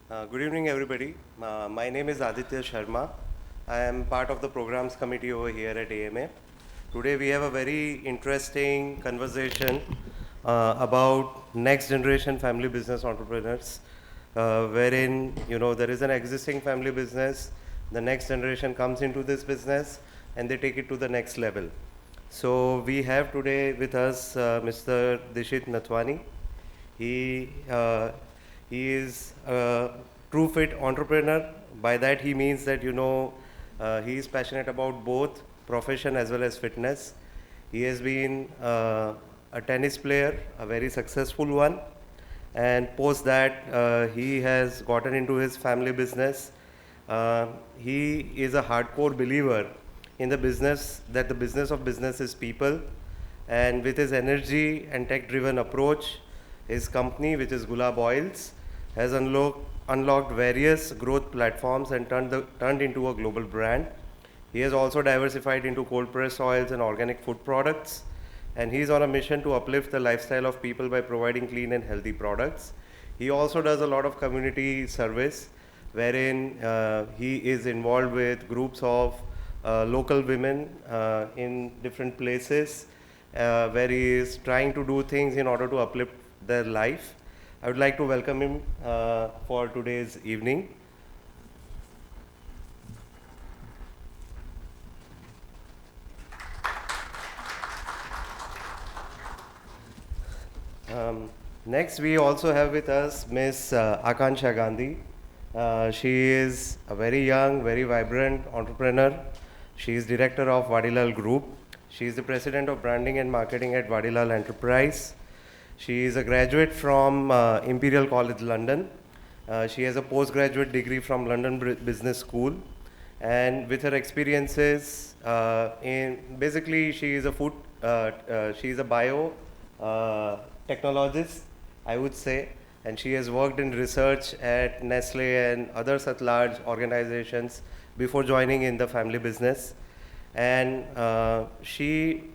Good evening, everybody. My name is Aditya Sharma. I am part of the programs committee over here at AMA. Today we have a very interesting conversation about next generation family business entrepreneurs, wherein there is an existing family business, the next generation comes into this business, and they take it to the next level. So we have today with us Mr. Dishit Nathwani. He uh, he is a true fit entrepreneur. By that he means that he is passionate about both profession as well as fitness. He has been a tennis player, a very successful one, and post that he has gotten into his family business. He is a hardcore believer in the business, that the business of business is people, and with his energy and tech driven approach, his company, which is Gulab Oils, has unlocked various growth platforms and turned into a global brand. He has also diversified into cold pressed oils and organic food products, and he is on a mission to uplift the lifestyle of people by providing clean and healthy products. He also does a lot of community service, wherein he is involved with groups of local women in different places, where he is trying to do things in order to uplift their life. I would like to welcome him for today's evening. Next, we also have with us Miss Akansha Gandhi. She is a very young, very vibrant entrepreneur. She is director of Vadilal Group. She is the president of branding and marketing at Vadilal Enterprise. She is a graduate from Imperial College London. She has a postgraduate degree from London Business School. And with her experiences in basically, she is a bio technologist, I would say, and she has worked in research at Nestle and other such large organizations before joining in the family business. And she,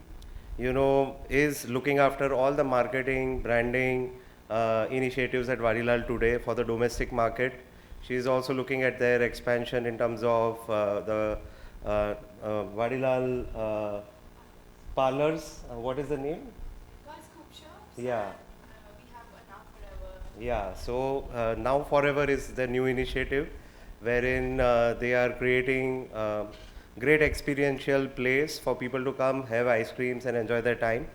is looking after all the marketing, branding initiatives at Vadilal today for the domestic market. She is also looking at their expansion in terms of the Vadilal parlors. What is the name? Yeah. Yeah, so Now Forever is the new initiative, wherein they are creating great experiential place for people to come, have ice creams and enjoy their time.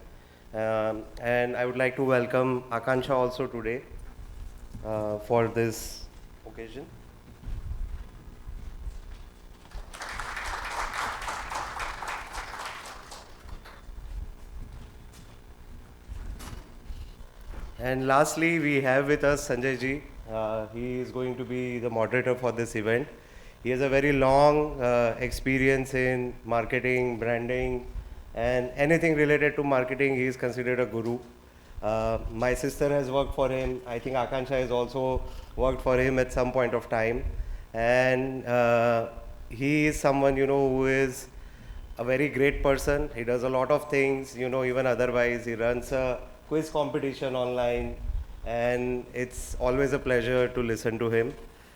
And I would like to welcome Akansha also today for this occasion. And lastly, we have with us Sanjay ji. He is going to be the moderator for this event. He has a very long experience in marketing, branding, and anything related to marketing. He is considered a guru. My sister has worked for him. I think Akansha has also worked for him at some point of time. And he is someone, who is a very great person. He does a lot of things, even otherwise. He runs a quiz competition online, and it's always a pleasure to listen to him.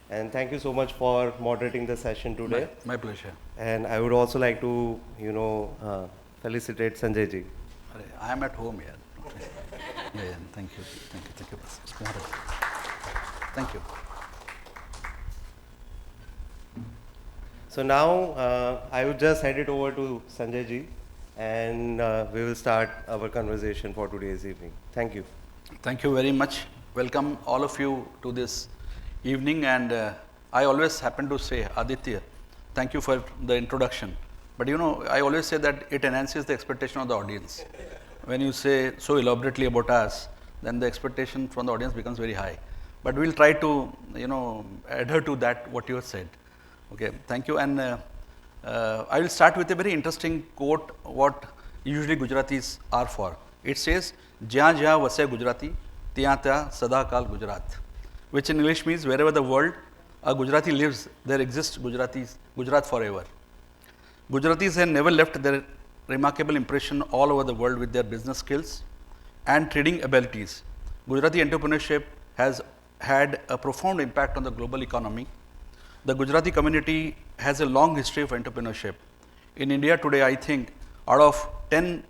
And thank you so much for moderating the session today. My pleasure. And I would also like to, felicitate Sanjay ji. I am at home here. Okay. Yeah, thank you. Thank you. So now I would just hand it over to Sanjay ji, and we will start our conversation for today's evening. Thank you. Thank you very much. Welcome all of you to this evening, and I always happen to say, Aditya, thank you for the introduction. But I always say that it enhances the expectation of the audience. When you say so elaborately about us, then the expectation from the audience becomes very high. But we'll try to, adhere to that what you have said. Okay, thank you. And I will start with a very interesting quote, what usually Gujaratis are for. It says, "Jya jya vase Gujarati, tya tya sada kal Gujarat," which in English means wherever the world a Gujarati lives, there exists Gujarat forever. Gujaratis have never left their remarkable impression all over the world with their business skills and trading abilities. Gujarati entrepreneurship has had a profound impact on the global economy. The Gujarati community has a long history of entrepreneurship. In India today, I think out of 10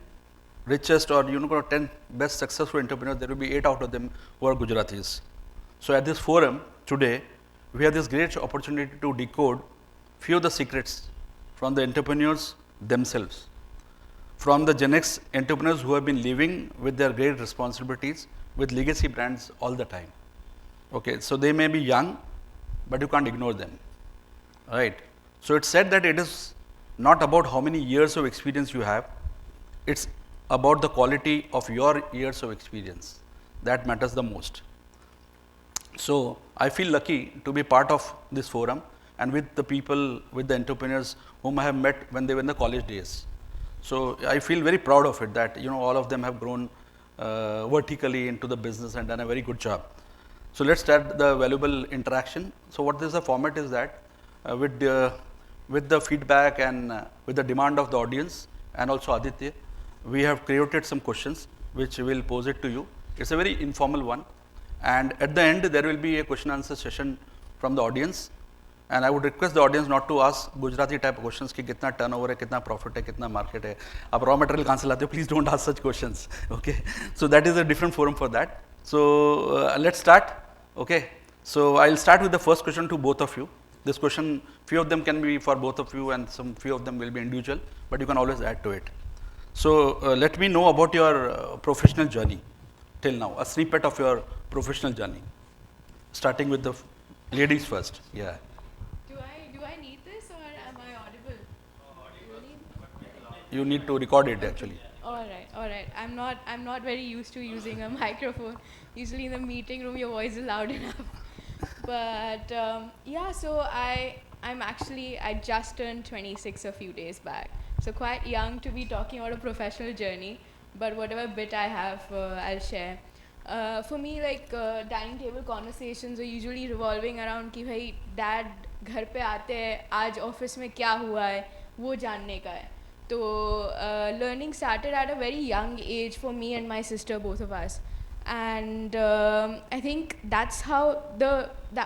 richest or 10 best successful entrepreneurs, there will be 8 out of them who are Gujaratis. So at this forum today, we have this great opportunity to decode few of the secrets from the entrepreneurs themselves, from the Gen X entrepreneurs who have been living with their great responsibilities with legacy brands all the time. Okay, so they may be young, but you can't ignore them, right? So it's said that it is not about how many years of experience you have, it's about the quality of your years of experience that matters the most. So I feel lucky to be part of this forum and with the people, with the entrepreneurs whom I have met when they were in the college days. So I feel very proud of it that all of them have grown vertically into the business and done a very good job. So let's start the valuable interaction. So what is the format is that with the feedback and with the demand of the audience and also Aditya, we have created some questions which we will pose it to you. It's a very informal one, and at the end there will be a question answer session from the audience. And I would request the audience not to ask Gujarati type of questions कि कितना turnover है, कितना profit है, कितना market है, आप raw material कहाँ से लाते हो? Please don't ask such questions. Okay, so that is a different forum for that. So let's start. Okay, so I'll start with the first question to both of you. This question, few of them can be for both of you, and few of them will be individual, but you can always add to it. So let me know about your professional journey till now. A snippet of your professional journey, starting with the ladies first. Yeah. Do I need this or am I audible? You need to record it actually. All right. I'm not very used to using a microphone. Usually in the meeting room, your voice is loud enough. But yeah, so I just turned 26 a few days back. So quite young to be talking about a professional journey. But whatever bit I have, I'll share. For me, like dining table conversations are usually revolving around कि भाई dad घर पे आते हैं, आज office में क्या हुआ है, वो जानने का है. So learning started at a very young age for me and my sister, both of us. And I think that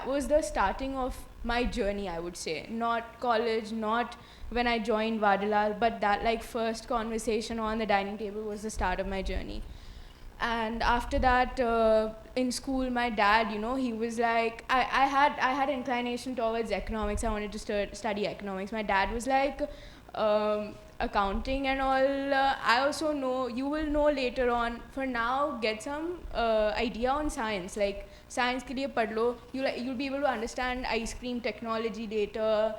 was the starting of my journey, I would say. Not college, not when I joined Vadilal, but that like first conversation on the dining table was the start of my journey. And after that, in school, my dad, he was like, I had inclination towards economics. I wanted to study economics. My dad was like, accounting and all. I also know, you will know later on. For now, get some idea on science. Like, science ke liye pad lo. You'll be able to understand ice cream technology later,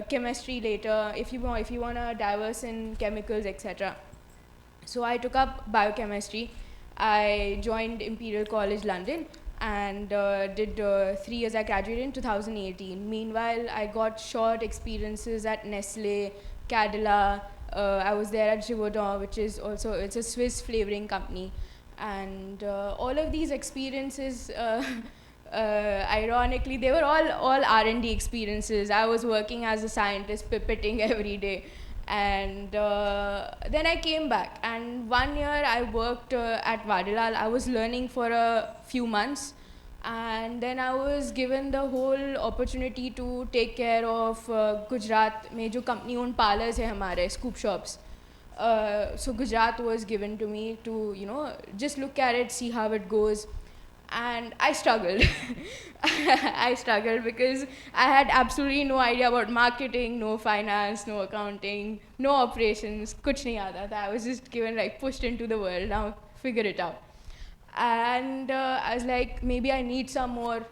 chemistry later, if you want to diverse in chemicals, etc. So I took up biochemistry. I joined Imperial College London and did 3 years. I graduated in 2018. Meanwhile, I got short experiences at Nestle, Cadila. I was there at Givaudan, which is also, it's a Swiss flavoring company. And all of these experiences, ironically, they were all R&D experiences. I was working as a scientist, pipetting every day. And then I came back, and 1 year I worked at Vadilal. I was learning for a few months, and then I was given the whole opportunity to take care of Gujarat में जो company owned parlors है हमारे, scoop shops. So Gujarat was given to me to just look at it, see how it goes. And I struggled. I struggled because I had absolutely no idea about marketing, no finance, no accounting, no operations, kuch nahi aata tha. I was just given pushed into the world, now figure it out. And I was like, maybe I need some more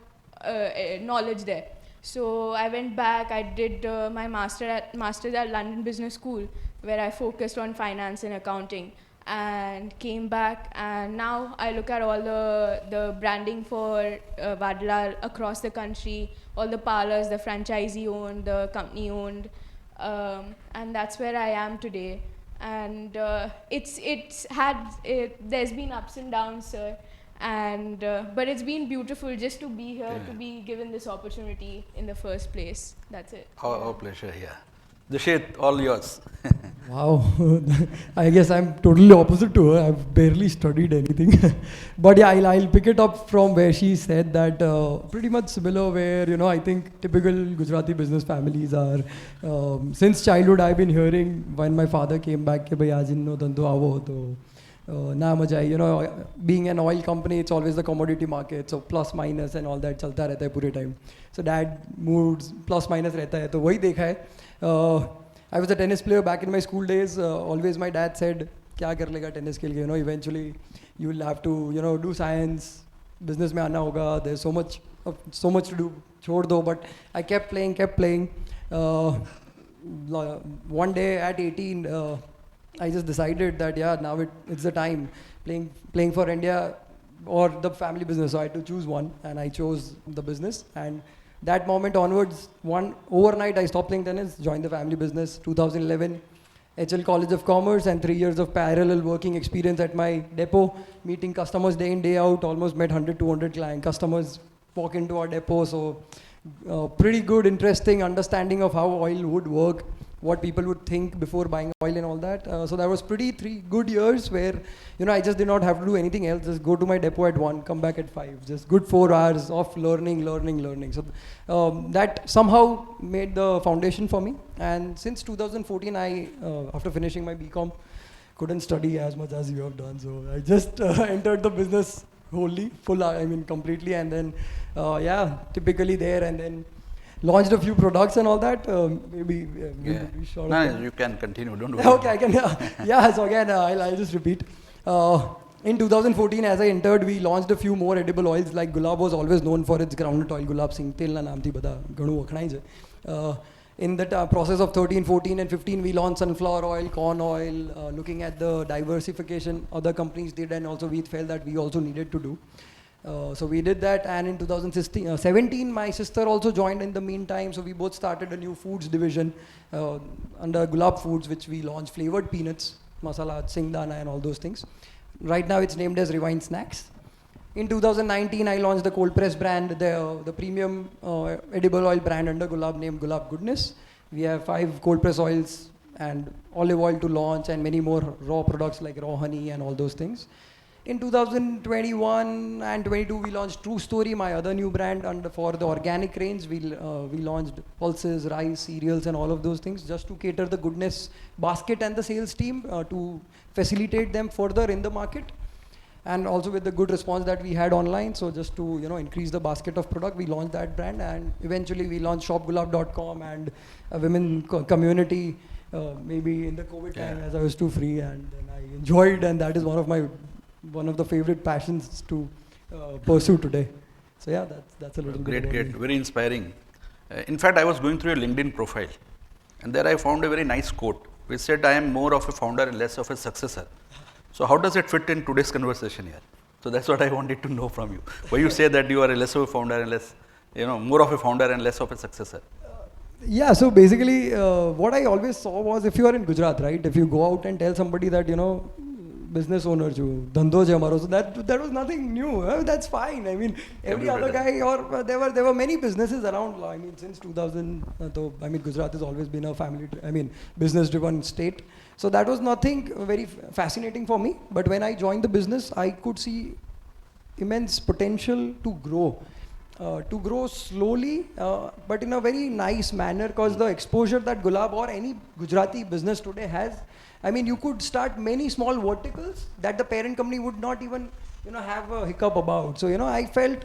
knowledge there. So I went back, I did my master's at London Business School, where I focused on finance and accounting. And came back, and now I look at all the branding for Vadilal across the country, all the parlors, the franchisee owned, the company owned, and that's where I am today. And there's been ups and downs, sir, and but it's been beautiful just to be here, to be given this opportunity in the first place. That's it. Our pleasure, yeah. Dishit, all yours. Wow, I guess I'm totally opposite to her. I've barely studied anything. But yeah, I'll pick it up from where she said that pretty much similar, where, you know, I think typical Gujarati business families are, since childhood, I've been hearing when my father came back, कि भाई आज इन्नो धंधो आवो तो ना मजा आई, you know, being an oil company, it's always the commodity market, so plus minus and all that चलता रहता है पूरे time. So dad moods plus minus रहता है, तो वही देखा है. I was a tennis player back in my school days. Always my dad said, क्या कर लेगा tennis के लिए? You know, eventually you will have to, you know, do science. Business में आना होगा. There's so much to do. छोड़ दो. But I kept playing. One day at 18, I just decided that now it's the time. Playing for India or the family business. So I had to choose one, and I chose the business. And that moment onwards, overnight I stopped playing tennis, joined the family business. 2011, HL College of Commerce, and 3 years of parallel working experience at my depot, meeting customers day in, day out. Almost met 100, 200 customers walk into our depot. So pretty good, interesting understanding of how oil would work, what people would think before buying oil and all that. So that was 3 good years where, you know, I just did not have to do anything else. Just go to my depot at 1, come back at 5. Just good 4 hours of learning. So that somehow made the foundation for me. And since 2014, I, after finishing my BCom, couldn't study as much as you have done. So I just entered the business completely. And then, typically there, and then launched a few products and all that. Maybe short. No, you can continue. Don't worry. Okay, I can. So again, I'll just repeat. In 2014, as I entered, we launched a few more edible oils. Like Gulab was always known for its groundnut oil. Gulab Singh Tel na naam thi bada ghanu wakhnai je. In the process of 13, 14 and 15, we launched sunflower oil, corn oil, looking at the diversification other companies did, and also we felt that we also needed to do. So we did that, and in 2017, my sister also joined in the meantime. So we both started a new foods division under Gulab Foods, which we launched flavored peanuts, masala, singdana and all those things. Right now it's named as Rewind Snacks. In 2019, I launched the cold press brand, the premium edible oil brand under Gulab, named Gulab Goodness. We have 5 cold press oils and olive oil to launch, and many more raw products like raw honey and all those things. In 2021 and 22, we launched True Story, my other new brand for the organic range. We launched pulses, rice, cereals, and all of those things just to cater the goodness basket and the sales team to facilitate them further in the market. And also with the good response that we had online, so just to, you know, increase the basket of product, we launched that brand, and eventually we launched shopgulab.com and a women community. Maybe in the COVID time, as I was too free, and then I enjoyed, and that is one of the favorite passions to pursue today. So yeah, that's a little Great, bit. very inspiring. In fact, I was going through your LinkedIn profile, and there I found a very nice quote which said, "I am more of a founder and less of a successor." So how does it fit in today's conversation here? So that's what I wanted to know from you. Why you say that you are less of a founder and less, more of a founder and less of a successor? Yeah, so basically what I always saw was, if you are in Gujarat, right, if you go out and tell somebody that, business owner jo dhandho je hamaro, so that was nothing new. That's fine. I mean, every other guy, or there were many businesses around. I mean, since 2000, Gujarat has always been a business driven state. So that was nothing very fascinating for me. But when I joined the business, I could see immense potential to grow slowly, but in a very nice manner, because the exposure that Gulab or any Gujarati business today has, I mean, you could start many small verticals that the parent company would not even, have a hiccup about. So, I felt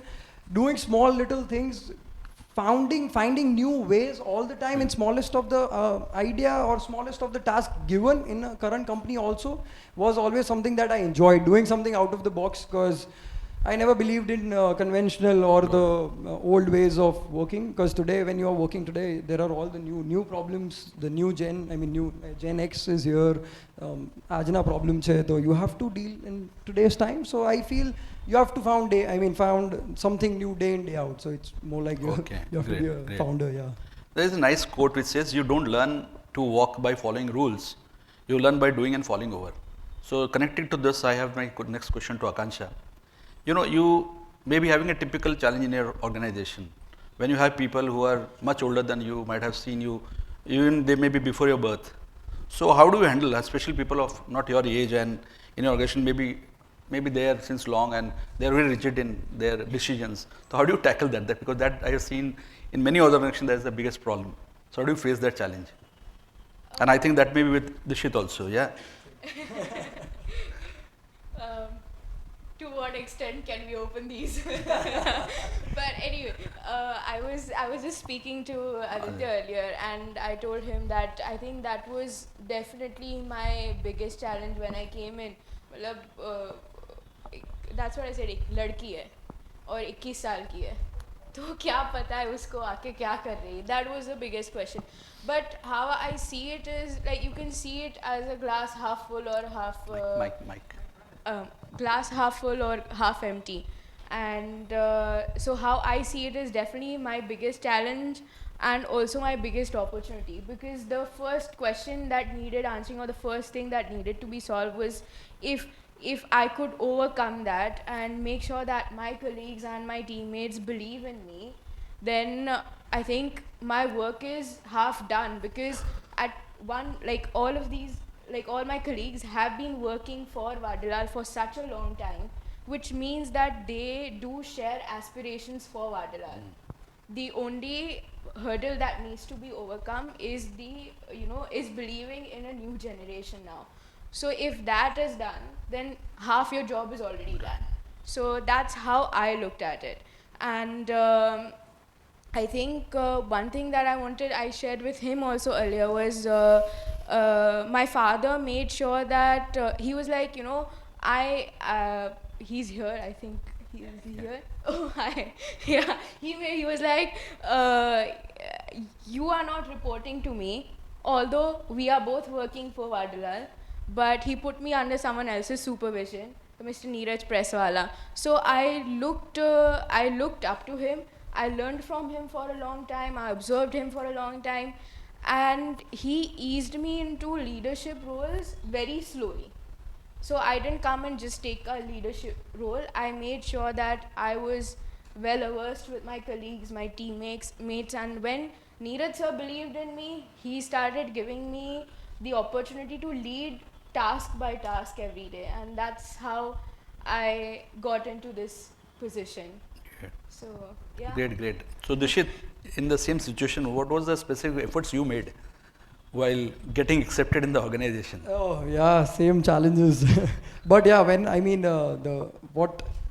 doing small little things, finding new ways all the time in smallest of the idea or smallest of the task given in a current company also was always something that I enjoyed, doing something out of the box, because I never believed in conventional or the old ways of working, because today, when you are working today, there are all the new problems, the new Gen X is here, Ajna problem che, so you have to deal in today's time. So I feel you have to found something new day in, day out. So it's more like you have to be a founder, yeah. There is a nice quote which says, "You don't learn to walk by following rules, you learn by doing and falling over." So connected to this, I have my next question to Akansha. You may be having a typical challenge in your organization. When you have people who are much older than you, might have seen you even they may be before your birth. So how do you handle, especially people of not your age and in your organization, maybe they are since long and they are very rigid in their decisions. So how do you tackle that? Because that I have seen in many other organizations that is the biggest problem. So how do you face that challenge? And I think that may be with Dishit also, yeah. To what extent can we open these? But anyway, I was just speaking to Aditya earlier, and I told him that I think that was definitely my biggest challenge when I came in. मतलब, that's what I said. एक लड़की है और 21 साल की है, तो क्या पता है उसको आके क्या कर रही है. That was the biggest question. But how I see it is like you can see it as a glass half full or half. Mike. Glass half full or half empty, and so how I see it is definitely my biggest challenge and also my biggest opportunity, because the first question that needed answering, or the first thing that needed to be solved, was if I could overcome that and make sure that my colleagues and my teammates believe in me, then I think my work is half done, because at one, like all of these, like all my colleagues have been working for Vadilal for such a long time, which means that they do share aspirations for Vadilal. The only hurdle that needs to be overcome is is believing in a new generation now. So if that is done, then half your job is already done. So that's how I looked at it. And I think one thing that I shared with him also earlier was my father made sure that he was like, he's here, I think. He's here. Oh, hi. Yeah. He was like, you are not reporting to me, although we are both working for Vadilal, but he put me under someone else's supervision, Mr. Neeraj Presswala. So I looked up to him. I learned from him for a long time. I observed him for a long time, and he eased me into leadership roles very slowly. So I didn't come and just take a leadership role. I made sure that I was well versed with my colleagues, my teammates, and when Neeraj sir believed in me, he started giving me the opportunity to lead task by task every day, and that's how I got into this position. So, yeah. Great. So Dishit, in the same situation, what was the specific efforts you made while getting accepted in the organization? Oh yeah, same challenges. But yeah,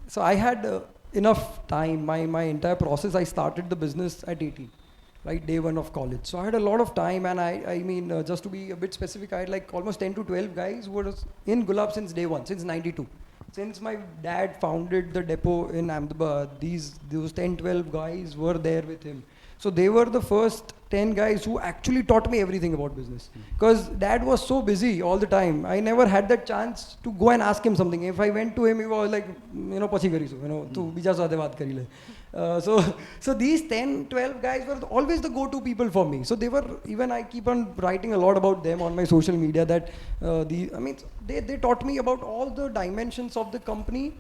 so I had enough time. My entire process, I started the business at 18, right, day one of college. So I had a lot of time, and just to be a bit specific, I had like almost 10 to 12 guys who were in Gulab since day one, since 92. Since my dad founded the depot in Ahmedabad, those 10, 12 guys were there with him. So they were the first 10 guys who actually taught me everything about business. Because dad was so busy all the time. I never had that chance to go and ask him something. If I went to him, he was like, pachi karisu, tu bija saathe baat kari le. So these 10, 12 guys were always the go-to people for me. So they were, even I keep on writing a lot about them on my social media, that they taught me about all the dimensions of the company.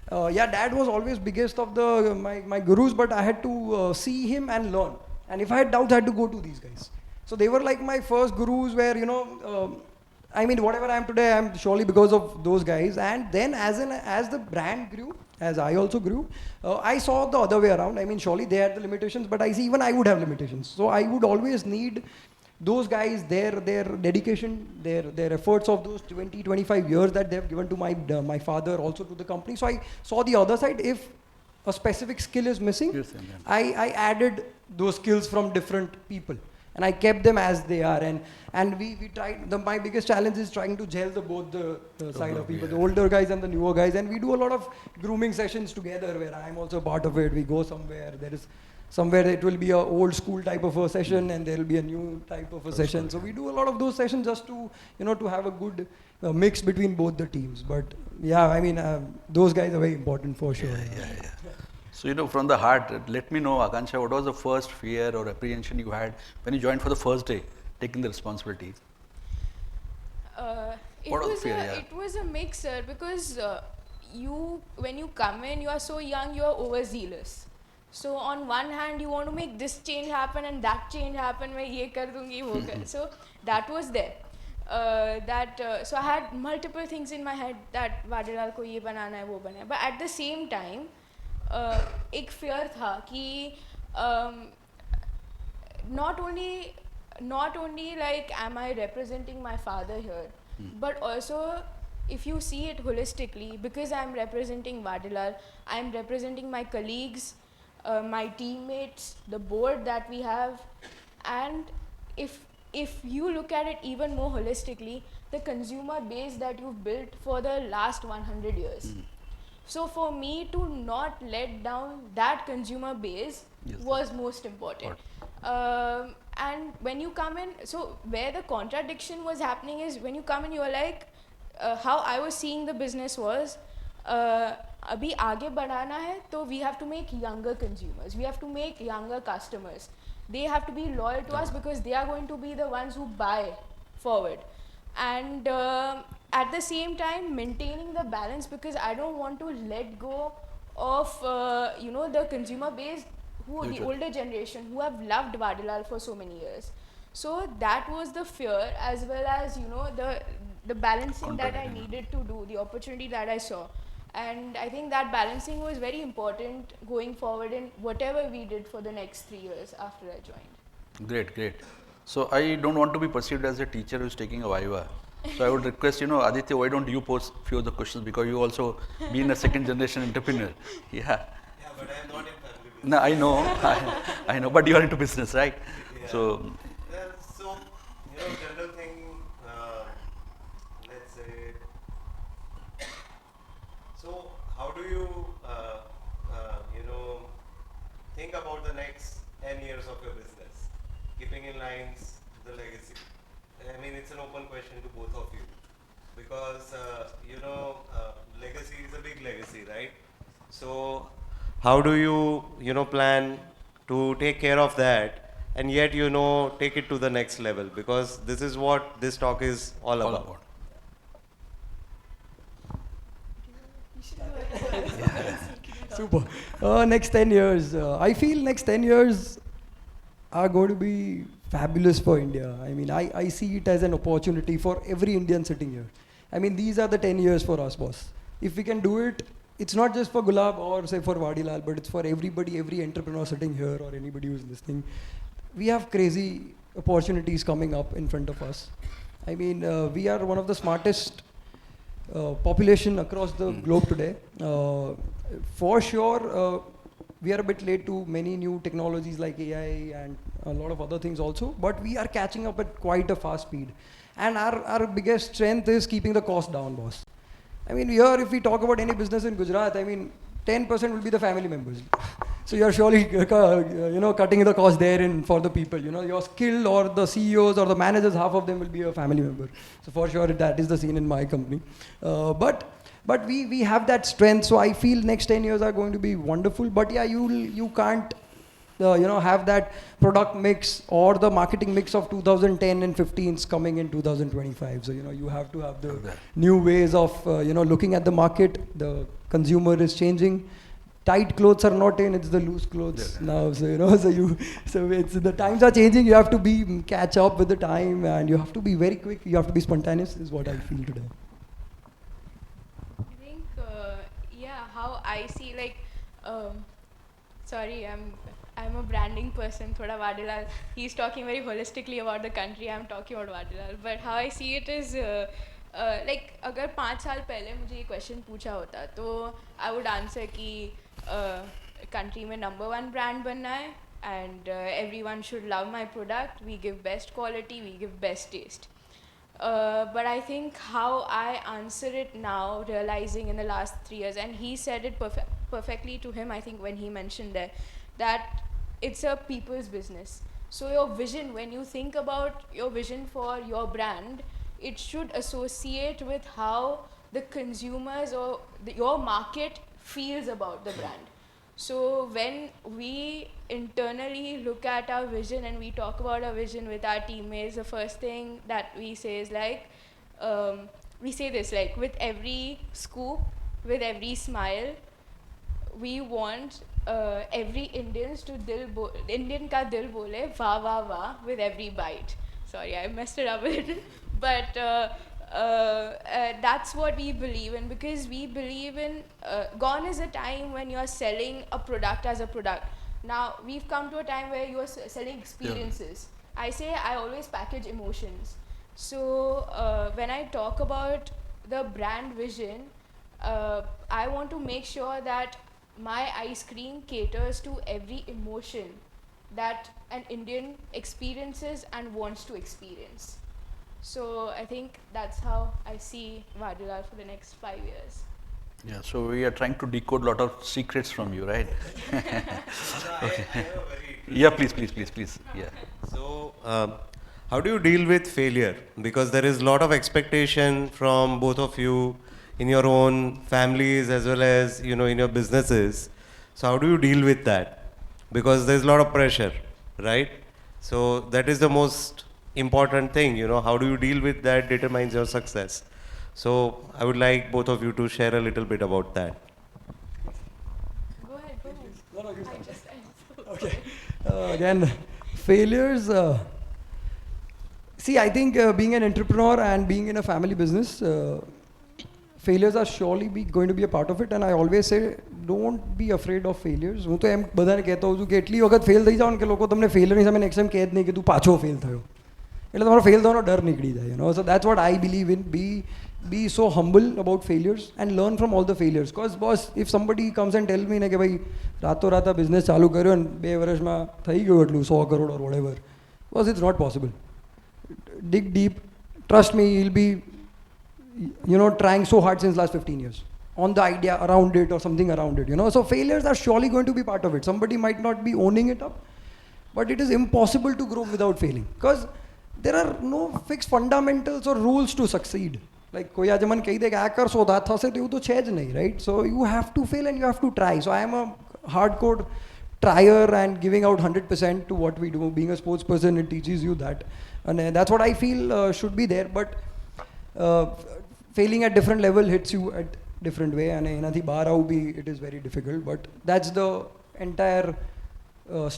Dad was always biggest of my gurus, but I had to see him and learn. And if I had doubts, I had to go to these guys. So they were like my first gurus, where whatever I am today, I am surely because of those guys. And then as the brand grew, as I also grew, I saw the other way around. Surely they had the limitations, but even I would have limitations. So I would always need those guys, their dedication, their efforts of those 20, 25 years that they have given to my father, also to the company. So I saw the other side. If a specific skill is missing, I added those skills from different people, and I kept them as they are. And we tried. My biggest challenge is trying to gel both the side of people, the older guys and the newer guys. And we do a lot of grooming sessions together, where I'm also part of it. We go somewhere. Somewhere it will be a old school type of a session, and there will be a new type of a session. So we do a lot of those sessions just to to have a good mix between both the teams. But yeah, those guys are very important for sure. Yeah. So from the heart, let me know, Akansha, what was the first fear or apprehension you had when you joined for the first day, taking the responsibility? It was a mixer, because when you come in, you are so young, you are overzealous. So on one hand, you want to make this change happen and that change happen. मैं ये कर दूँगी वो कर. So that was there. So I had multiple things in my head that Vadilal को ये बनाना है वो बनाना है. But at the same time, एक fear था कि not only like am I representing my father here, but also if you see it holistically, because I'm representing Vadilal, I'm representing my colleagues, my teammates, the board that we have, and if you look at it even more holistically, the consumer base that you've built for the last 100 years. So for me to not let down that consumer base was most important. And when you come in, so where the contradiction was happening is when you come in, you are like, how I was seeing the business was, अभी आगे बढ़ाना है तो we have to make younger consumers, we have to make younger customers. They have to be loyal to us because they are going to be the ones who buy forward. And at the same time maintaining the balance, because I don't want to let go of the consumer base, who the older generation who have loved Vadilal for so many years. So that was the fear, as well as the balancing that I needed to do, the opportunity that I saw. And I think that balancing was very important going forward in whatever we did for the next 3 years after I joined. Great, great. So I don't want to be perceived as a teacher who's taking a viva. So I would request, Aditya, why don't you pose few of the questions, because you also being a second generation entrepreneur. Yeah. Yeah, but I am not in family business. No, I know, I know, but you are into business, right? Yeah. So, So, general thing, let's say, so how do you, think about the next 10 years of your business, keeping in lines the legacy? I mean, it's an open question to both of you, because, legacy is a big legacy, right? So, how do you, plan to take care of that and yet, take it to the next level? Because this is what this talk is all about. Super. Next 10 years. I feel next 10 years are going to be fabulous for India. I mean, I see it as an opportunity for every Indian sitting here. I mean, these are the 10 years for us, boss. If we can do it, it's not just for Gulab or say for Vadilal, but it's for everybody, every entrepreneur sitting here or anybody who's listening. We have crazy opportunities coming up in front of us. I mean, we are one of the smartest population across the globe today. For sure, we are a bit late to many new technologies like AI and a lot of other things also, but we are catching up at quite a fast speed. And our biggest strength is keeping the cost down, boss. I mean, here, if we talk about any business in Gujarat, I mean, 10% will be the family members. So you are surely, cutting the cost there for the people. Your skill or the CEOs or the managers, half of them will be a family member. So for sure, that is the scene in my company. But we have that strength. So I feel next 10 years are going to be wonderful. But yeah, you can't, have that product mix or the marketing mix of 2010 and 15s coming in 2025. So, you have to have the new ways of, looking at the market. The consumer is changing. Tight clothes are not in, it's the loose clothes now. So, so it's the times are changing. You have to catch up with the time, and you have to be very quick. You have to be spontaneous, is what I feel today. I think, how I see, like, sorry, I'm a branding person, thoda Vadilal. He's talking very holistically about the country, I'm talking about Vadilal. But how I see it is, like, अगर 5 साल पहले मुझे ये question पूछा होता, तो I would answer कि country में number 1 brand बनना है, and everyone should love my product. We give best quality, we give best taste. But I think how I answer it now, realizing in the last 3 years, and he said it perfectly to him, I think, when he mentioned there, that it's a people's business. So your vision, when you think about your vision for your brand, it should associate with how the consumers or your market feels about the brand. So when we internally look at our vision and we talk about our vision with our teammates, the first thing that we say is like, we say this, like, with every scoop, with every smile, we want every Indian ka dil bole wah wah wah with every bite. Sorry, I messed it up a little, but that's what we believe in, because we believe in gone is a time when you are selling a product as a product. Now we've come to a time where you are selling experiences. I say I always package emotions. So when I talk about the brand vision, I want to make sure that my ice cream caters to every emotion that an Indian experiences and wants to experience. So I think that's how I see Vadilal for the next 5 years. Yeah, so we are trying to decode a lot of secrets from you, right? Yeah, please. Yeah. So, how do you deal with failure? Because there is a lot of expectation from both of you in your own families as well as in your businesses. So, how do you deal with that? Because there's a lot of pressure, right? So that is the most important thing. How do you deal with that determines your success. So I would like both of you to share a little bit about that. Go ahead. No, no, you I just Okay. Again, failures. See, I think being an entrepreneur and being in a family business, failures are surely going to be a part of it. And I always say, don't be afraid of failures. હું તો એમ બધાને કહેતો હોઉં છું કે એટલી વખત fail થઈ જાઓ ને કે લોકો તમને ફેલરની સામે નેક્સ્ટ ટાઈમ કહે જ નહીં કે તું પાછો ફેલ થયો, એટલે તમારો ફેલ થવાનો ડર નીકળી જાય. So that's what I believe in. Be so humble about failures and learn from all the failures. Because boss, if somebody comes and tell me ને કે ભાઈ રાતોરાત આ બિઝનેસ ચાલુ કર્યો ને 2 વર્ષમાં થઈ ગયું એટલું 100 crore or whatever, boss, it's not possible. Dig deep. Trust me, you'll be trying so hard since last 15 years on the idea around it or something around it. So failures are surely going to be part of it. Somebody might not be owning it up, but it is impossible to grow without failing, because there are no fixed fundamentals or rules to succeed. Like કોઈ આજે મને કહી દે કે આ કરશો તો આ થશે, તો એવું તો છે જ નહીં, right? So you have to fail and you have to try. So I am a hardcore trier and giving out 100% to what we do. Being a sports person, it teaches you that, and that's what I feel should be there. But failing at different level hits you at different way, and એનાથી બહાર આવવું બી it is very difficult. But that's the entire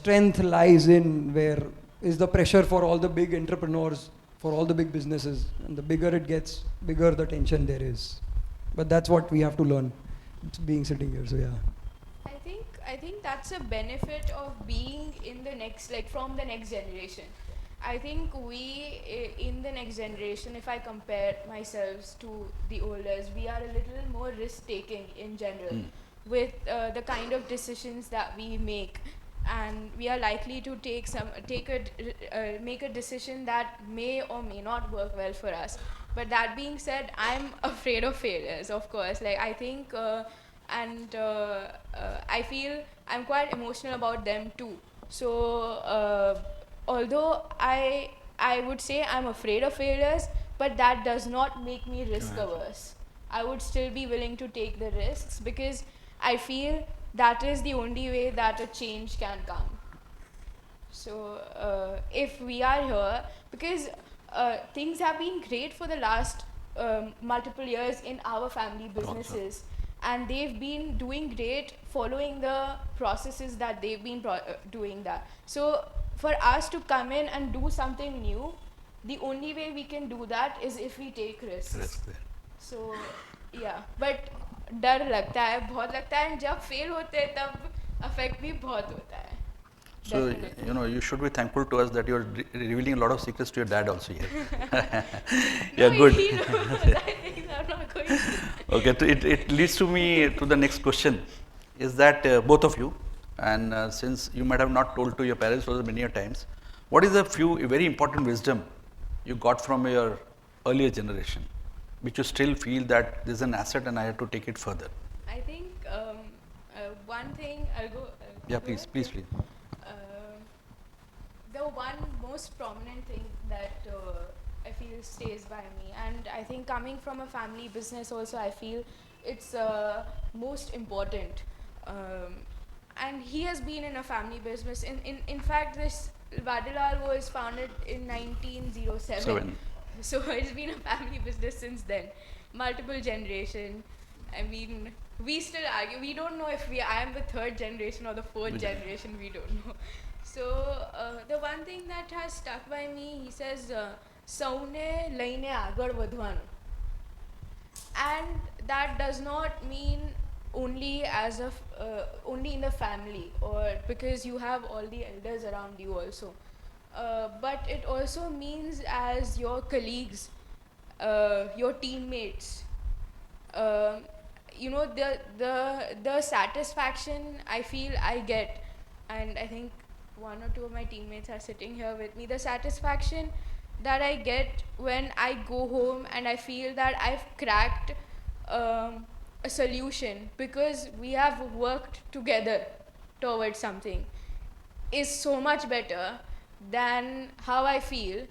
strength lies in where is the pressure for all the big entrepreneurs, for all the big businesses, and the bigger it gets, bigger the tension there is. But that's what we have to learn. It's being sitting here, so yeah. I think that's a benefit of being in the next, like from the next generation. I think we in the next generation, if I compare myself to the olders, we are a little more risk taking in general with the kind of decisions that we make, and we are likely to make a decision that may or may not work well for us. But that being said, I'm afraid of failures, of course. Like I think I feel I'm quite emotional about them too. So although I would say I'm afraid of failures, but that does not make me risk averse. I would still be willing to take the risks, because I feel that is the only way that a change can come. So if we are here, because things have been great for the last multiple years in our family businesses, and they've been doing great following the processes that they've been doing that. So for us to come in and do something new, the only way we can do that is if we take risks. So yeah, but डर लगता है, बहुत लगता है, जब fail होते हैं तब अफेक्ट भी बहुत होता है. So you should be thankful to us that you are revealing a lot of secrets to your dad also here. Yeah, no, good. He knows. I think I'm not going to. Okay, it leads to me to the next question. Is that both of you, and since you might have not told to your parents also many a times, what is a very important wisdom you got from your earlier generation, which you still feel that this is an asset and I have to take it further? I think one thing I'll go. Yeah, please. The one most prominent thing that I feel stays by me, and I think coming from a family business also, I feel it's most important. And he has been in a family business. In fact, this Vadilal was founded in 1907. So it's been a family business since then. Multiple generation. I mean, we still argue. We don't know if I am the third generation or the fourth generation. We don't know. So the one thing that has stuck by me, he says, "Saune laine agar vadhvanu," and that does not mean only as only in the family or because you have all the elders around you also, but it also means as your colleagues, your teammates. Um the satisfaction I feel I get, and I think one or two of my teammates are sitting here with me, the satisfaction that I get when I go home and I feel that I've cracked a solution because we have worked together towards something is so much better than how I feel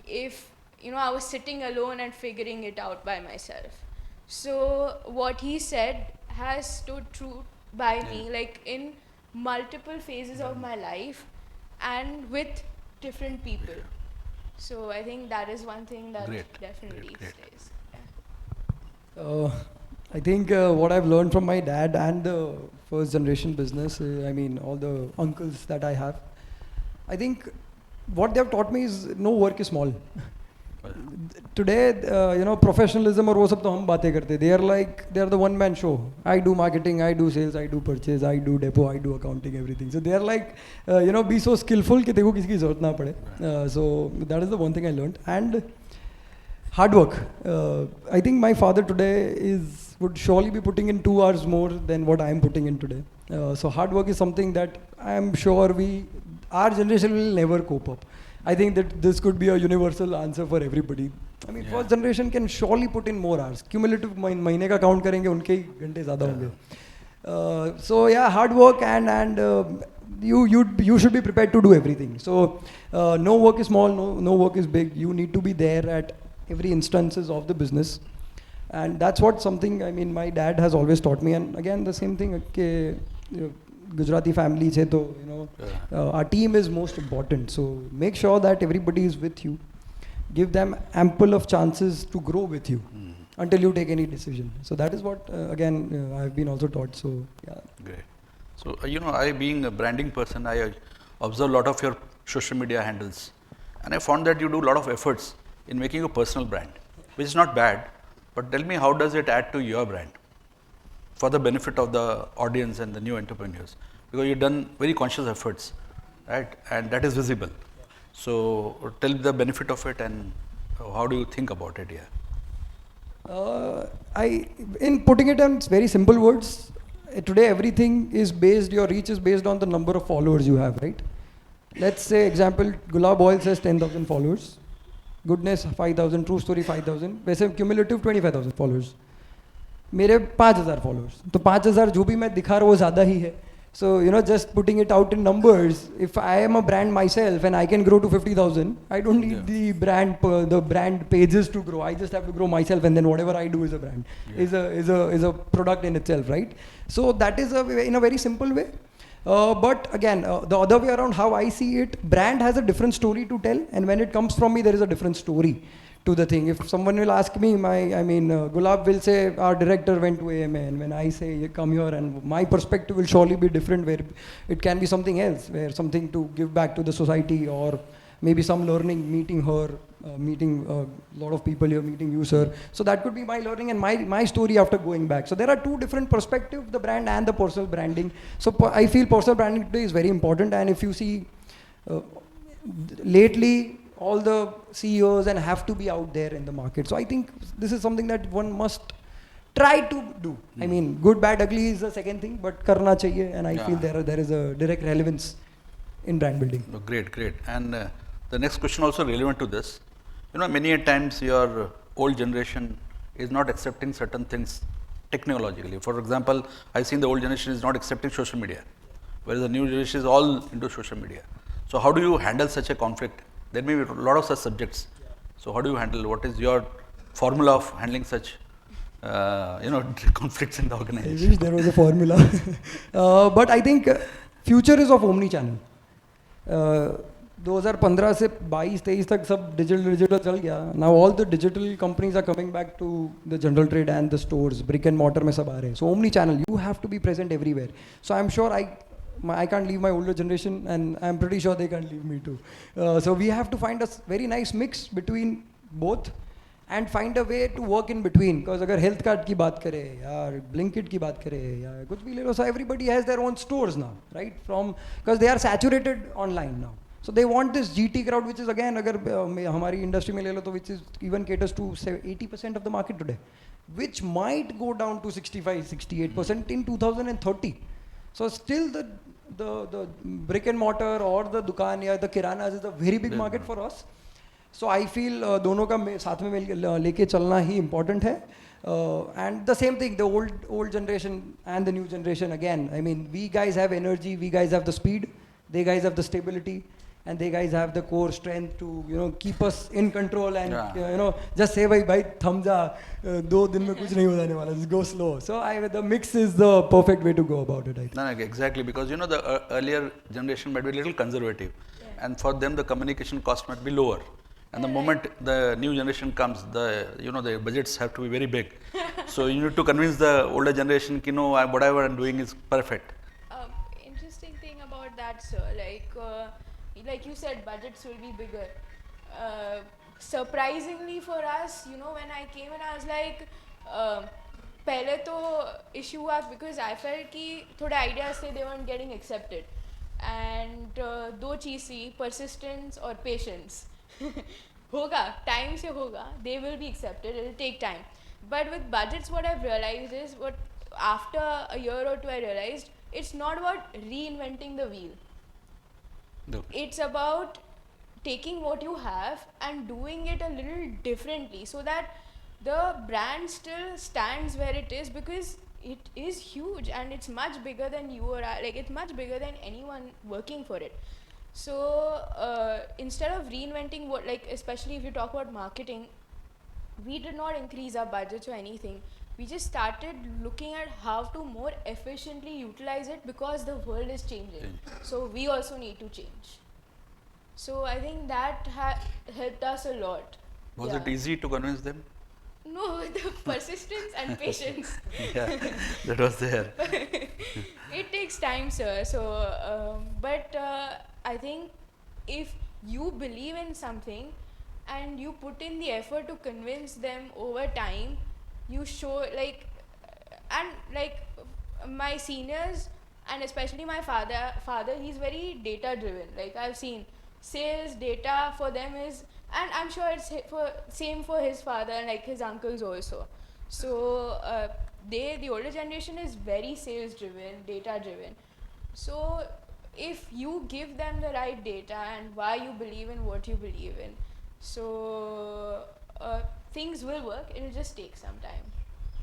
if I was sitting alone and figuring it out by myself. So what he said has stood true by me, like in multiple phases of my life and with different people. So I think that is one thing that Great, definitely great. stays. Yeah. I think what I've learned from my dad and the first generation business, I mean, all the uncles that I have, I think what they have taught me is no work is small. Today, professionalism और वो सब तो हम बातें करते. They are the one man show. I do marketing, I do sales, I do purchase, I do depot, I do accounting, everything. So they are like, be so skillful कि देखो किसी की जरूरत ना पड़े. So that is the one thing I learned. And hard work. I think my father today would surely be putting in 2 hours more than what I am putting in today. So hard work is something that I am sure our generation will never cope up. I think that this could be a universal answer for everybody. I mean, first generation can surely put in more hours. Cumulative महीने का count करेंगे उनके ही घंटे ज़्यादा होंगे. So yeah, hard work and you should be prepared to do everything. So no work is small, no work is big. You need to be there at every instances of the business, and that's what something my dad has always taught me. And again, the same thing. Gujarati family che to our team is most important. So make sure that everybody is with you. Give them ample of chances to grow with you until you take any decision. So that is what again I've been also taught. So yeah. Great. So I being a branding person, I observe a lot of your social media handles, and I found that you do a lot of efforts in making a personal brand, which is not bad. But tell me, how does it add to your brand for the benefit of the audience and the new entrepreneurs? Because you've done very conscious efforts, right? And that is visible. So tell the benefit of it and how do you think about it here? In putting it in very simple words, today everything is based, your reach is based on the number of followers you have, right? Let's say example, Gulab Oil says 10,000 followers, Goodness 5,000, True Story 5,000, वैसे cumulative 25,000 followers. मेरे 5,000 followers, तो 5,000 जो भी मैं दिखा रहा हूँ वो ज़्यादा ही है. So just putting it out in numbers, if I am a brand myself and I can grow to 50,000, I don't need the brand pages to grow. I just have to grow myself, and then whatever I do is a brand, is a product in itself, right? So that is in a very simple way. But again, the other way around, how I see it, brand has a different story to tell, and when it comes from me, there is a different story to the thing. If someone will ask me, Gulab will say, our director went to AMA, and when I say, come here, and my perspective will surely be different, where it can be something else, where something to give back to the society, or maybe some learning, meeting her, meeting a lot of people here, meeting you, sir. So that could be my learning and my story after going back. So there are two different perspectives, the brand and the personal branding. So I feel personal branding today is very important, and if you see lately, all the CEOs and have to be out there in the market. So I think this is something that one must try to do. I mean, good, bad, ugly is the second thing, but karna chahiye, and I feel there is a direct relevance in brand building. Oh, great. And the next question also relevant to this. Many a times your old generation is not accepting certain things technologically. For example, I've seen the old generation is not accepting social media, whereas the new generation is all into social media. So how do you handle such a conflict? There may be a lot of such subjects. So how do you handle? What is your formula of handling such, conflicts in the organization? I wish there was a formula. But I think future is of omni-channel. 2015 से 22-23 तक सब digital चल गया. Now all the digital companies are coming back to the general trade and the stores, brick and mortar में सब आ रहे हैं. So omni channel, you have to be present everywhere. So I'm sure I can't leave my older generation, and I'm pretty sure they can't leave me too. So we have to find a very nice mix between both and find a way to work in between. Because अगर health card की बात करें या Blinkit की बात करें या कुछ भी ले लो, so everybody has their own stores now, right? Because they are saturated online now. So they want this GT crowd, which is again, अगर हमारी industry में ले लो तो which is even caters to 80% of the market today, which might go down to 65-68% in 2030. So still the brick and mortar or the dukaan या the kiranas is a very big market for us. So I feel दोनों का साथ में लेके चलना ही important है. And the same thing, the old generation and the new generation again. I mean, we guys have energy, we guys have the speed, they guys have the stability, and they guys have the core strength to keep us in control and just say bhai thum ja, 2 दिन में कुछ नहीं हो जाने वाला, just go slow. So the mix is the perfect way to go about it, I think. No, exactly, because the earlier generation might be a little conservative, and for them the communication cost might be lower. And the moment the new generation comes, the budgets have to be very big. So you need to convince the older generation, whatever I'm doing is perfect. Interesting thing about that, sir, like you said, budgets will be bigger. Surprisingly for us, when I came in, I was like, पहले तो issue was because I felt कि थोड़े ideas थे, they weren't getting accepted. And दो चीज़ थी, persistence और patience. होगा, time से होगा, they will be accepted, it will take time. But with budgets, what I've realized is, after a year or two I realized, it's not about reinventing the wheel. No. It's about taking what you have and doing it a little differently so that the brand still stands where it is, because it is huge and it's much bigger than you or I, it's much bigger than anyone working for it. So instead of reinventing especially if you talk about marketing, we did not increase our budgets or anything. We just started looking at how to more efficiently utilize it, because the world is changing. So we also need to change. So I think that helped us a lot. Was it easy to convince them? No, the persistence and patience. Yeah, that was there. It takes time, sir. So, but I think if you believe in something and you put in the effort to convince them over time, you show my seniors and especially my father, he's very data driven. I've seen sales data for them is, and I'm sure it's same for his father and his uncles also. So the older generation is very sales driven, data driven. So if you give them the right data and why you believe in what you believe in, so things will work. It will just take some time.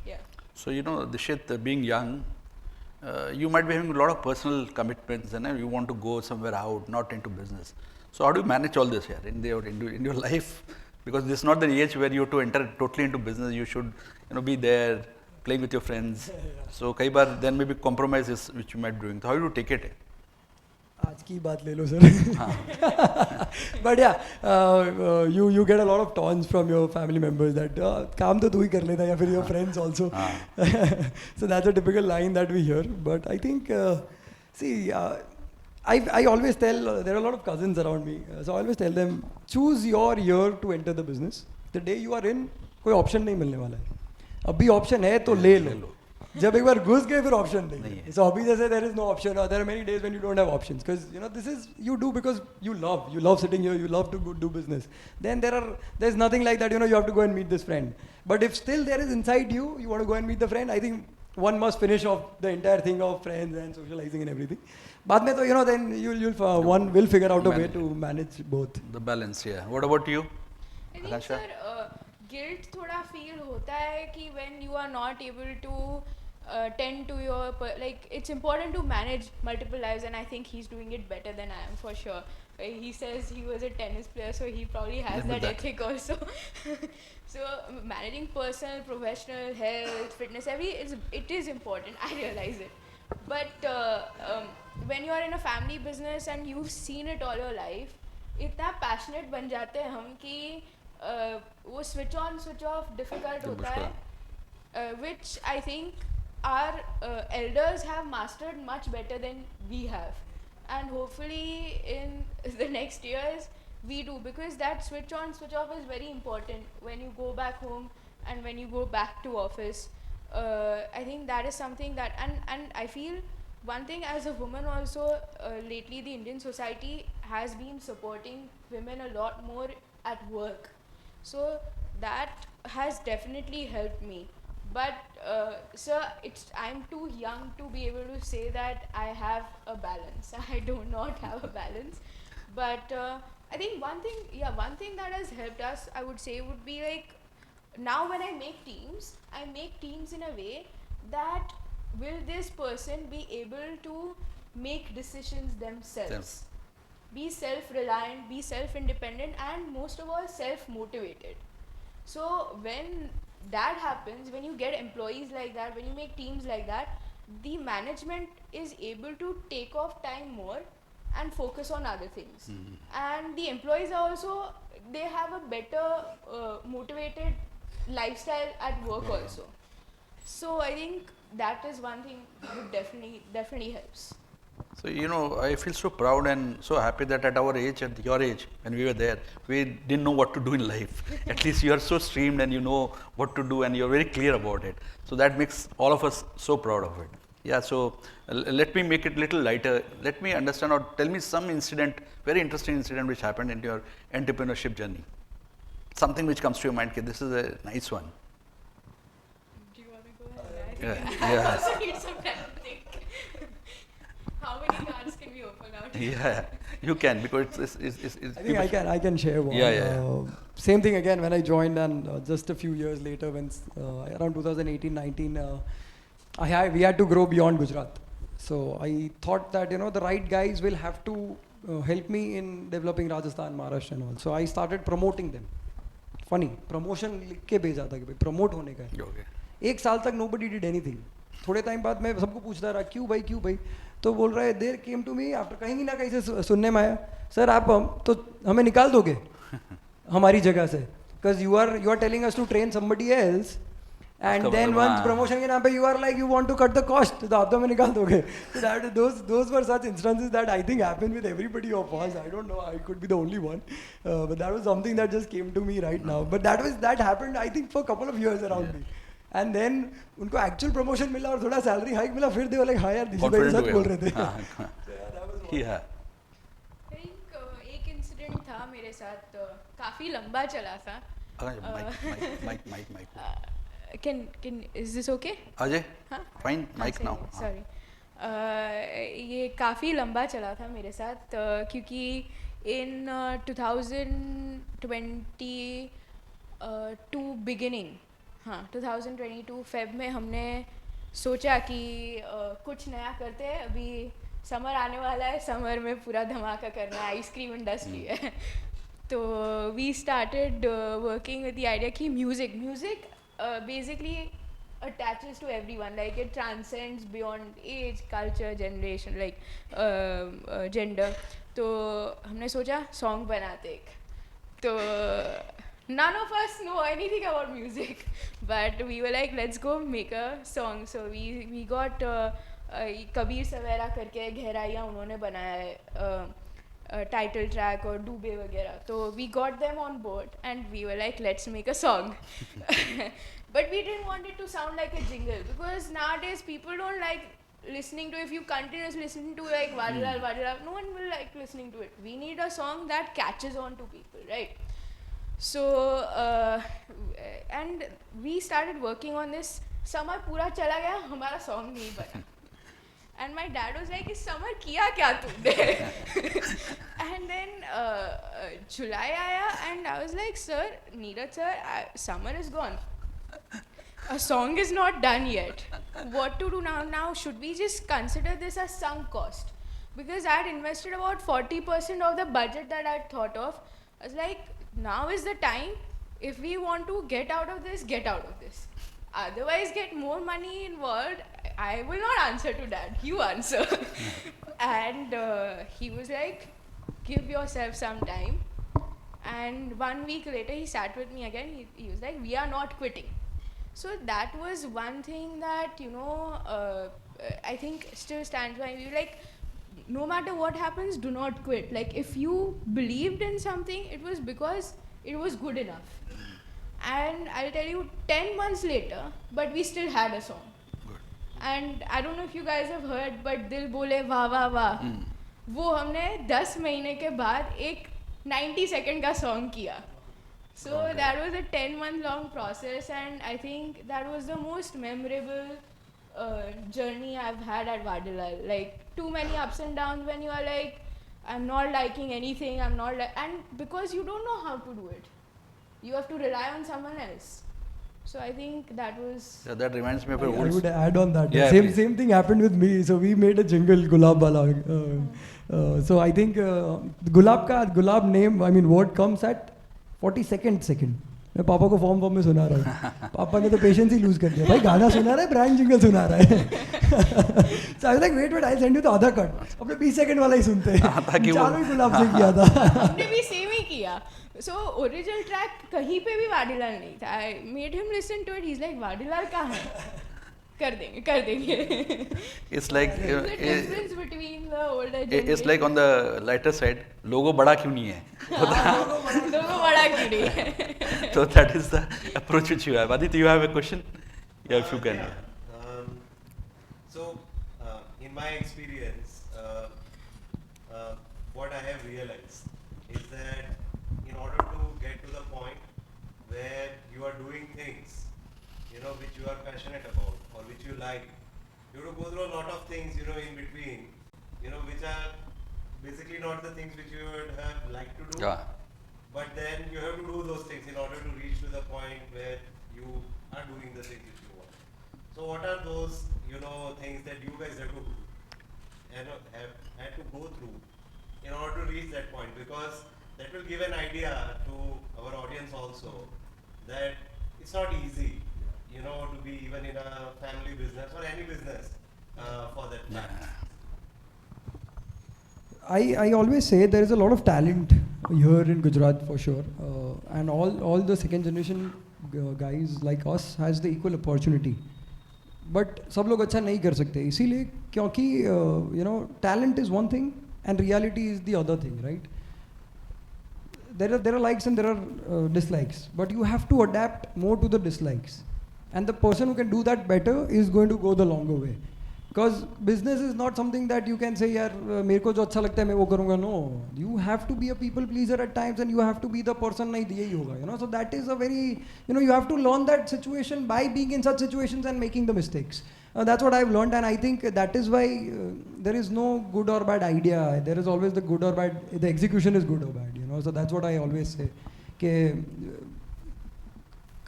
Yeah. So Dishit, being young, you might be having a lot of personal commitments and you want to go somewhere out, not into business. So how do you manage all this here in your life? Because this is not the age where you have to enter totally into business. You should be there playing with your friends. So कई बार then maybe compromises which you might be doing. So how do you take it? आज की बात ले लो sir. But yeah, you get a lot of taunts from your family members that काम तो तू ही कर लेता, या फिर your friends also. So that's a typical line that we hear. But I think I always tell, there are a lot of cousins around me, so I always tell them, choose your year to enter the business. The day you are in, कोई option नहीं मिलने वाला है. अभी option है तो ले लो. जब एक बार घुस गए फिर option नहीं है. So अभी जैसे there is no option, or there are many days when you don't have options, because this is, you do because you love sitting here, you love to go do business. Then there's nothing like that, you have to go and meet this friend. But if still there is inside you want to go and meet the friend, I think one must finish off the entire thing of friends and socializing and everything. बाद में तो then one will figure out a way to manage both. The balance, yeah. What about you? I think sir, guilt थोड़ा feel होता है कि when you are not able to tend to your it's important to manage multiple lives, and I think he's doing it better than I am for sure. He says he was a tennis player, so he probably has that ethic also. So managing personal, professional, health, fitness, it is important. I realize it. But when you are in a family business and you've seen it all your life, इतना passionate बन जाते हैं हम कि वो switch on switch off difficult होता है, which I think our elders have mastered much better than we have, and hopefully in the next years we do, because that switch on switch off is very important when you go back home and when you go back to office. I think that is something that, and I feel one thing as a woman also, lately the Indian society has been supporting women a lot more at work, so that has definitely helped me. But sir, I'm too young to be able to say that I have a balance. I do not have a balance. But I think one thing that has helped us, I would say, would be like, now when I make teams in a way that will this person be able to make decisions themselves, be self-reliant, be self-independent, and most of all self-motivated. So when that happens, when you get employees like that, when you make teams like that, the management is able to take off time more and focus on other things. And the employees are also, they have a better motivated lifestyle at work also. So I think that is one thing that definitely helps. So, you know, I feel so proud and so happy that at our age, at your age, when we were there, we didn't know what to do in life. At least you are so streamed and you know what to do and you're very clear about it. So that makes all of us so proud of it. Yeah, so let me make it a little lighter. Let me understand or tell me some incident, very interesting incident which happened in your entrepreneurship journey. Something which comes to your mind, okay, this is a nice one. Do you want to go ahead? Yeah. I also need some time to think. How many cards can we open out? Yeah, you can, because it's I think I can share one. Yeah. Same thing again when I joined, and just a few years later, when around 2018-19, we had to grow beyond Gujarat. So I thought that the right guys will have to help me in developing Rajasthan, Maharashtra, and all. So I started promoting them. Funny, promotion लिख के भेजा था कि भाई promote होने का है. Okay. एक साल तक nobody did anything. थोड़े टाइम बाद मैं सबको पूछता रहा क्यों भाई, तो बोल रहा है देर केम टू मी आफ्टर, कहीं ना कहीं से सुनने में आया, सर आप तो हमें निकाल दोगे हमारी जगह से, because you are telling us to train somebody else, and then once promotion के नाम पे you are like you want to cut the cost, तो आप तो हमें निकाल दोगे. So that those were such instances that I think happened with everybody of us. I don't know, I could be the only one, but that was something that just came to me right now. But that happened I think for a couple of years around me. And then उनको actual promotion मिला और थोड़ा salary hike मिला, फिर they were like हाँ यार दिशा भाई सच बोल रहे थे. Yeah. I think एक इंसिडेंट था मेरे साथ, काफी लंबा चला था. Mic. Can is this okay? Ajay, हाँ? fine, mic now. Sorry. ये काफ़ी लंबा चला था मेरे साथ, क्योंकि in 2022 beginning, 2022 फेब में हमने सोचा कि कुछ नया करते हैं, अभी समर आने वाला है, समर में पूरा धमाका करना है, आइसक्रीम इंडस्ट्री है. तो we started working with the idea कि music basically attaches to everyone, like it transcends beyond age, culture, generation, like gender. तो हमने सोचा सॉन्ग बनाते एक. तो none of us know anything about music, but we were like let's go make a song. So we got Kabir सवेरा करके गहराइयाँ उन्होंने बनाया है, टाइटल ट्रैक और डूबे वगैरह. तो we got them on board and we were like let's make a song. But we didn't want it to sound like a jingle, because nowadays people don't like listening to, if you continuously listen to like Vadilal, no one will like listening to it. We need a song that catches on to people, right? So and we started working on this. Summer पूरा चला गया, हमारा song नहीं बना. And my dad was like, इस summer किया क्या तूने? And then July आया and I was like, sir, Neeraj sir, summer is gone. A song is not done yet. What to do now? Now should we just consider this as sunk cost? Because I had invested about 40% of the budget that I had thought of. I was like, now is the time. If we want to get out of this, get out of this. Otherwise, get more money involved. I will not answer to that. You answer. And he was like, give yourself some time. And 1 week later, he sat with me again. He was like, we are not quitting. So that was one thing that, I think still stands by me. Like, no matter what happens, do not quit. Like, if you believed in something, it was because it was good enough. And I'll tell you, 10 months later, but we still had a song. And I don't know if you guys have heard, but Dil Bole Wah Wah Wah. वो हमने 10 महीने के बाद एक 90 second का song किया. So that was a 10-month long process, and I think that was the most memorable journey I've had at Vadilal. Like, too many ups and downs when you are like, I'm not liking anything, and because you don't know how to do it, you have to rely on someone else. So I think that was. Yeah, that reminds me of I an old. would add on that. Yeah, same please. same thing happened with me. So we made a jingle Gulab Wala. So I think Gulab name, I mean, word comes at 42nd second. मैं पापा को form में सुना रहा हूँ. पापा ने तो पेशेंस ही लूज कर दिया. भाई गाना सुना रहा है, ब्रांड जिंगल सुना रहा है. So I was like, wait, I'll send you the other cut. अपने 20 सेकंड वाला ही सुनते हैं. चालू ही गुलाब से किया था. हमने भी सेम ही किया. So original track कहीं पे भी वाडीलाल नहीं था. I made him listen to it. He's like, Vadilal कहाँ है? कर देंगे. It's like The difference between the older generation. it's like on the lighter side, logo बड़ा क्यों नहीं है? लोगों बड़ा क्यों नहीं है? So that is the approach which you have. Aditya, you have a question? Yeah, if you can. So, in my experience, what I have realized is that in order to get to the point where you are doing things, which you are passionate about or which you like, you have to go through a lot of things, in between, which are basically not the things which you would have liked to do. Yeah. But then you have to do those things in order to reach to the point where you are doing the things which you want. So what are those, things that you guys have to have had to go through in order to reach that point? Because that will give an idea to our audience also that it's not easy, to be even in a family business or any business for that fact. I always say there is a lot of talent here in Gujarat for sure, and all the second generation guys like us has the equal opportunity. But सब लोग अच्छा नहीं कर सकते इसीलिए क्योंकि talent is one thing and reality is the other thing, right? There are likes and there are dislikes, but you have to adapt more to the dislikes, and the person who can do that better is going to go the longer way. Because business is not something that you can say, यार मेरे को जो अच्छा लगता है मैं वो करूँगा. No, you have to be a people pleaser at times, and you have to be the person नहीं यही होगा. So that is a very, you have to learn that situation by being in such situations and making the mistakes. That's what I've learned, and I think that is why there is no good or bad idea. There is always the good or bad. The execution is good or bad. So that's what I always say. कि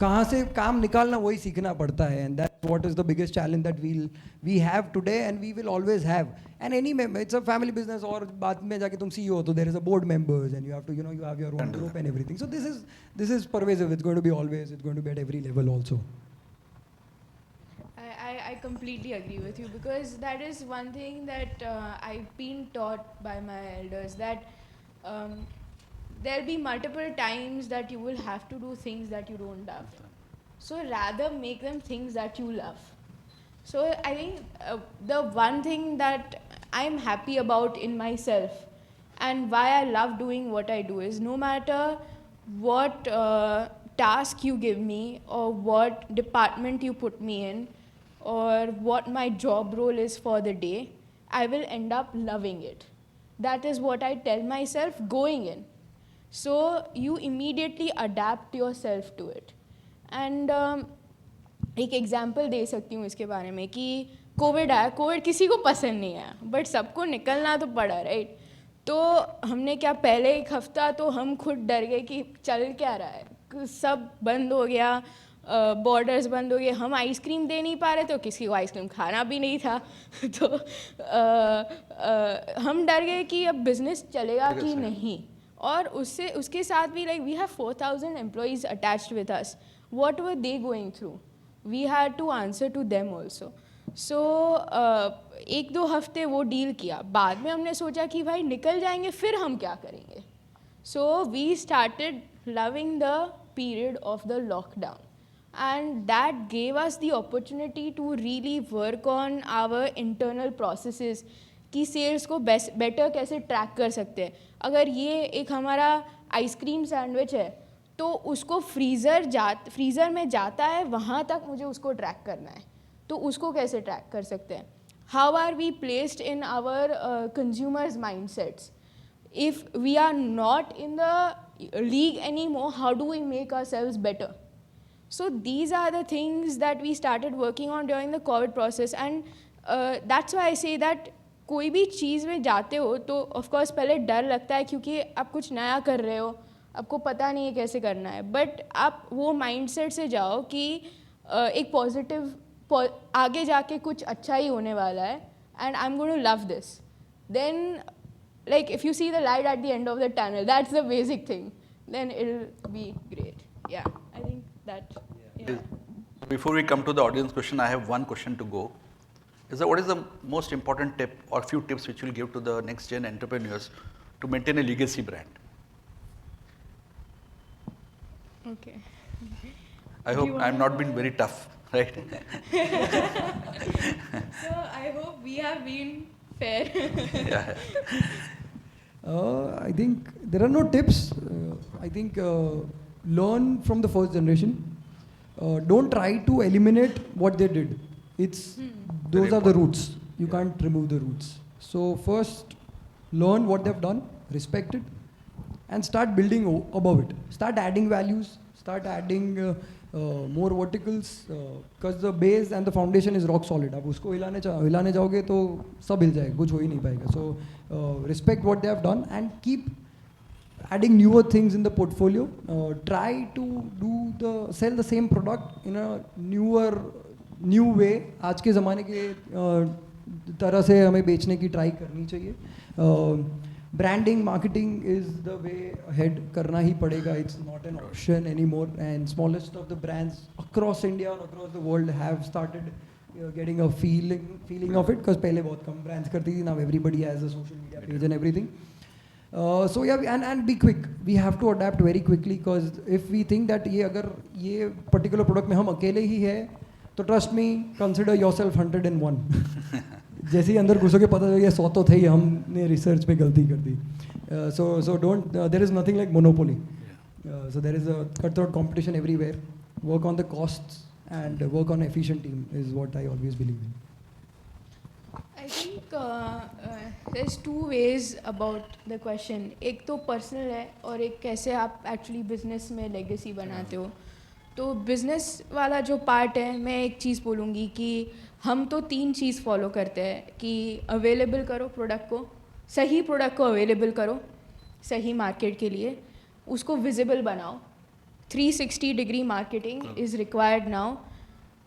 कहाँ से काम निकालना वही सीखना पड़ता है, and that's what is the biggest challenge that we have today and we will always have. And any member, it's a family business, और बाद में जाके तुम CEO हो तो there is a board members and you have to you have your own group and everything. So this is pervasive. It's going to be always. It's going to be at every level also. I completely agree with you, because that is one thing that I've been taught by my elders, that there'll be multiple times that you will have to do things that you don't love. So rather make them things that you love. So I think the one thing that I'm happy about in myself and why I love doing what I do is, no matter what task you give me or what department you put me in or what my job role is for the day, I will end up loving it. That is what I tell myself going in. So you immediately adapt yourself to it. And एक example दे सकती हूँ इसके बारे में कि Covid आया. Covid किसी को पसंद नहीं आया, बट सबको निकलना तो पड़ा, राइट? तो हमने क्या, पहले एक हफ्ता तो हम खुद डर गए कि चल क्या रहा है, सब बंद हो गया, बॉर्डर्स बंद हो गए, हम आइसक्रीम दे नहीं पा रहे तो किसी को आइसक्रीम खाना भी नहीं था. तो हम डर गए कि अब बिजनेस चलेगा कि नहीं. और उसके साथ भी we have 4,000 employees attached with us. What were they going through? We had to answer to them also. सो एक दो हफ्ते वो डील किया, बाद में हमने सोचा कि भाई निकल जाएंगे फिर हम क्या करेंगे. So we started loving the period of the lockdown. And that gave us the opportunity to really work on our internal processes कि सेल्स को बेटर कैसे ट्रैक कर सकते हैं. अगर ये एक हमारा आइसक्रीम सैंडविच है तो उसको फ्रीज़र में जाता है, वहाँ तक मुझे उसको ट्रैक करना है, तो उसको कैसे ट्रैक कर सकते हैं. How are we placed in our consumers mind sets. If we are not in the league any more, how do we make our sales better. So these are the things that we started working on during the COVID process, and that's why I say that कोई भी चीज़ में जाते हो तो of course पहले डर लगता है क्योंकि आप कुछ नया कर रहे हो, आपको पता नहीं है कैसे करना है, बट आप वो माइंडसेट से जाओ कि एक पॉजिटिव आगे जाके कुछ अच्छा ही होने वाला है, and I'm going to love this. Then like if you see the light at the end of the tunnel, that's the basic thing, then it'll be great. Yeah, I think that. Yeah. Before we come to the audience question, I have one question to go. Is that what is the most important tip or few tips which you will give to the next gen entrepreneurs to maintain a legacy brand? Okay. I hope I'm not being very tough, right? So I hope we have been fair. Yeah. I think there are no tips. I think learn from the first generation. Don't try to eliminate what they did. Those are the roots. You can't remove the roots. So first, learn what they've done, respect it, and start building above it. Start adding values. Start adding more verticals. Because the base and the foundation is rock solid. आप उसको हिलाने जाओगे तो सब हिल जाएगा, कुछ हो ही नहीं पाएगा. So respect what they have done and keep adding newer things in the portfolio. Try to sell the same product in a new way. आज के ज़माने के तरह से हमें बेचने की ट्राई करनी चाहिए. Branding, marketing is the way ahead. करना ही पड़ेगा. It's not an option anymore. And smallest of the brands across India and across the world have started getting a feeling of it. Because पहले बहुत कम brands करती थी. Now everybody has a social media page and everything. So yeah, and be quick. We have to adapt very quickly because if we think that अगर ये particular product में हम अकेले ही है, तो trust me, consider yourself 101. जैसे ही अंदर घुसोगे पता चलेगा 100 तो थे ही, हमने रिसर्च पे गलती कर दी. So don't. There is nothing like monopoly. So there is a cutthroat competition everywhere. Work on the costs and work on efficient team is what I always believe in. I think there's two ways about the question. एक तो personal है और एक कैसे आप actually business में legacy बनाते हो. तो बिजनेस वाला जो पार्ट है, मैं एक चीज़ बोलूँगी कि हम तो 3 चीज़ फॉलो करते हैं कि अवेलेबल करो प्रोडक्ट को, सही प्रोडक्ट को अवेलेबल करो सही मार्केट के लिए, उसको विजिबल बनाओ. 360 degree marketing is required now.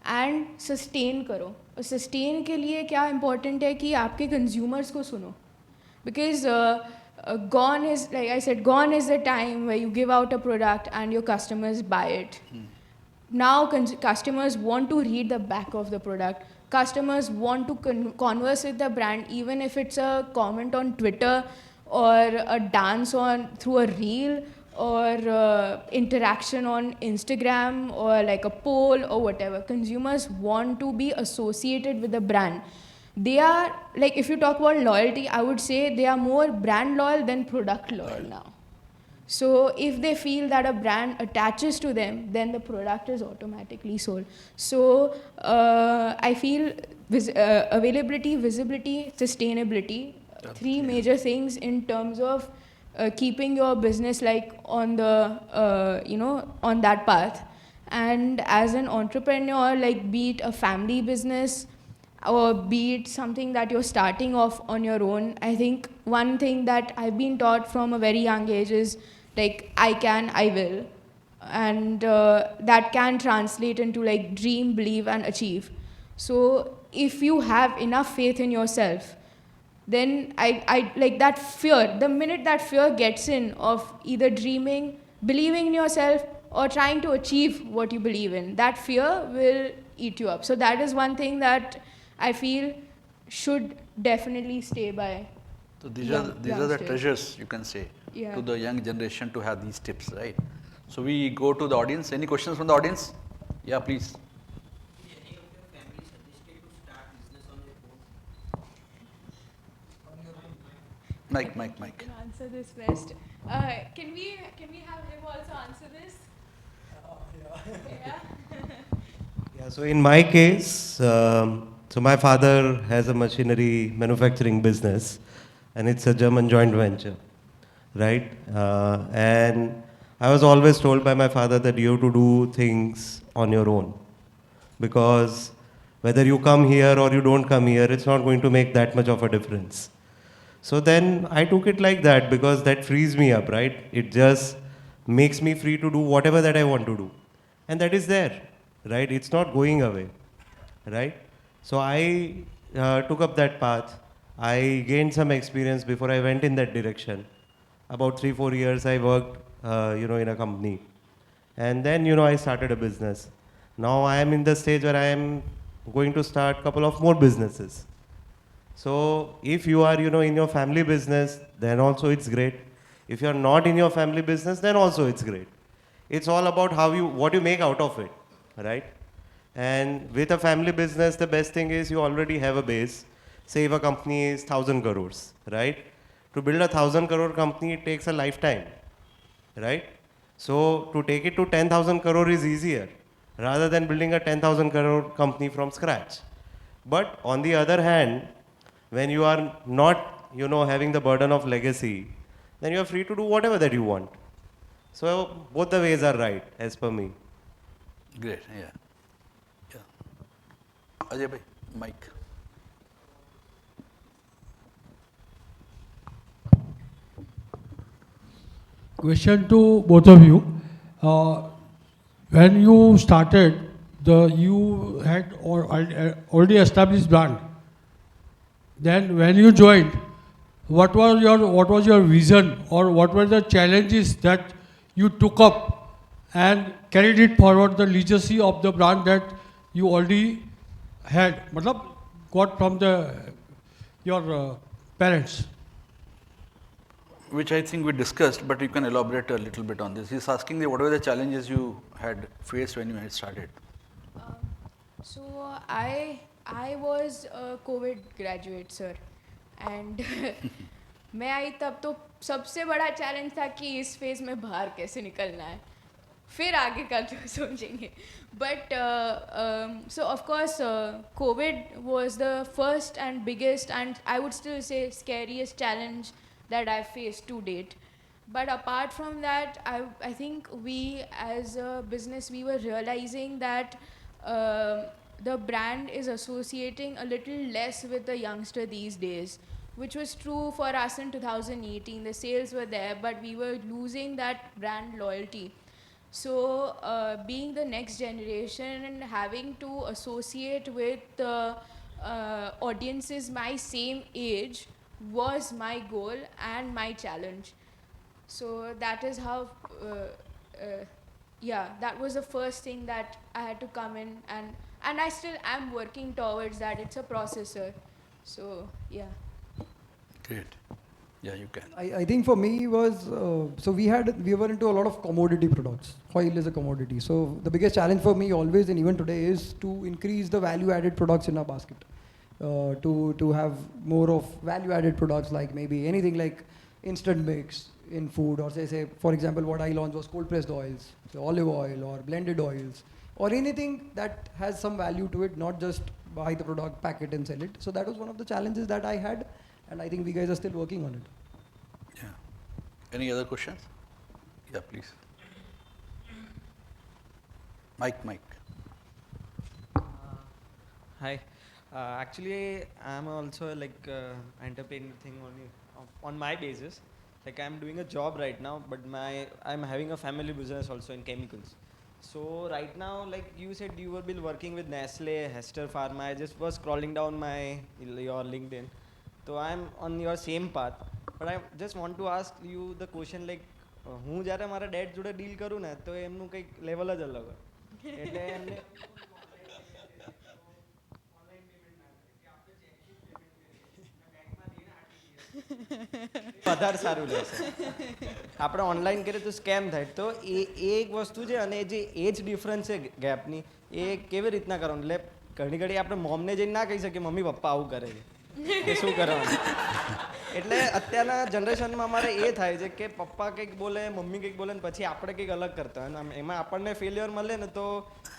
And sustain करो. सस्टेन के लिए क्या इम्पोर्टेंट है कि आपके कंज्यूमर्स को सुनो. Because gone is, like I said, gone is the time where you give out a product and your customers buy it. Now customers want to read the back of the product. Customers want to converse with the brand, even if it's a comment on Twitter or a dance through a reel or interaction on Instagram or like a poll or whatever. Consumers want to be associated with the brand. They are, like, if you talk about loyalty, I would say they are more brand loyal than product loyal now. So if they feel that a brand attaches to them, then the product is automatically sold. So I feel availability, visibility, sustainability, 3 major things in terms of keeping your business like on the, on that path. And as an entrepreneur, like be it a family business or be it something that you're starting off on your own, I think one thing that I've been taught from a very young age is like, I can, I will. And that can translate into like dream, believe and achieve. So if you have enough faith in yourself, then I like that fear, the minute that fear gets in of either dreaming, believing in yourself or trying to achieve what you believe in, that fear will eat you up. So that is one thing that I feel should definitely stay by. So these Young- are the youngsters. treasures, you can say, Yeah. to the young generation to have these tips, right? So we go to the audience. Any questions from the audience? Yeah, please. Any of your family suggested to start business on your own? Mike. Can answer this first. Can we have him also answer this? Yeah. Yeah, so in my case, so my father has a machinery manufacturing business, and it's a German joint venture, right? And I was always told by my father that you have to do things on your own, because whether you come here or you don't come here, it's not going to make that much of a difference. So then I took it like that because that frees me up, right? It just makes me free to do whatever that I want to do. And that is there, right? It's not going away, right? So I took up that path. I gained some experience before I went in that direction. About 3-4 years I worked, in a company. And then, I started a business. Now I am in the stage where I am going to start a couple of more businesses. So if you are, in your family business, then also it's great. If you are not in your family business, then also it's great. It's all about what you make out of it, right? And with a family business, the best thing is you already have a base. Say if a company is 1,000 crores, right? To build a 1,000 crore company, it takes a lifetime, right? So to take it to 10,000 crore is easier rather than building a 10,000 crore company from scratch. But on the other hand, when you are not, having the burden of legacy, then you are free to do whatever that you want. So both the ways are right, as per me. Great, yeah. Ajay bhai, Mike. Question to both of you. When you started, you had already established brand. Then when you joined, what was your vision, or what were the challenges that you took up and carried it forward, the legacy of the brand that you already had, matlab, got from your parents? Which I think we discussed, but you can elaborate a little bit on this. He's asking what were the challenges you had faced when you had started? So I was a COVID graduate, sir, and मैं आई तब तो सबसे बड़ा challenge था कि इस phase में बाहर कैसे निकलना है, फिर आगे का जो सोचेंगे. But so of course COVID was the first and biggest, and I would still say scariest challenge that I've faced to date. But apart from that, I think we as a business, we were realizing that the brand is associating a little less with the youngster these days, which was true for us in 2018. The sales were there, but we were losing that brand loyalty. So being the next generation and having to associate with audiences my same age was my goal and my challenge. So that is how, that was the first thing that I had to come in, and I still am working towards that. It's a processor. So yeah. Great. Yeah, you can. I think for me was, so we were into a lot of commodity products. Oil is a commodity. So the biggest challenge for me always and even today is to increase the value added products in our basket. To have more of value added products, like maybe anything like instant mix in food, or say for example what I launched was cold pressed oils, so olive oil or blended oils, or anything that has some value to it, not just buy the product, pack it and sell it. So that was one of the challenges that I had, and I think we guys are still working on it. Yeah. Any other questions? Yeah, please. Mike. Hi. Actually, I'm also like entrepreneur thing on my basis. Like I'm doing a job right now, but I'm having a family business also in chemicals. So right now, like you said, you were been working with Nestle, Hester Pharma. I just was scrolling down your LinkedIn. So I'm on your same path. But I just want to ask you the question like, હું જ્યારે મારા dead જોડે deal કરું ને તો એમનું કંઈક level જ અલગ હોય એટલે એમને વધારે સારું રહેશે. આપણે ઓનલાઈન કરીએ તો સ્કેમ થાય, તો એ એક વસ્તુ છે. અને જે એજ ડિફરન્સ છે ગેપની, એ કેવી રીતના કરવાનું? એટલે ઘણી ઘડી આપણે મોમને જઈને ના કહી શકીએ મમ્મી પપ્પા આવું કરે છે, કે શું કરવાનું. એટલે અત્યારના જનરેશનમાં અમારે એ થાય છે કે પપ્પા કંઈક બોલે, મમ્મી કંઈક બોલે ને પછી આપણે કંઈક અલગ કરતા હોય, અને એમાં આપણને ફેલ્યોર મળે ને તો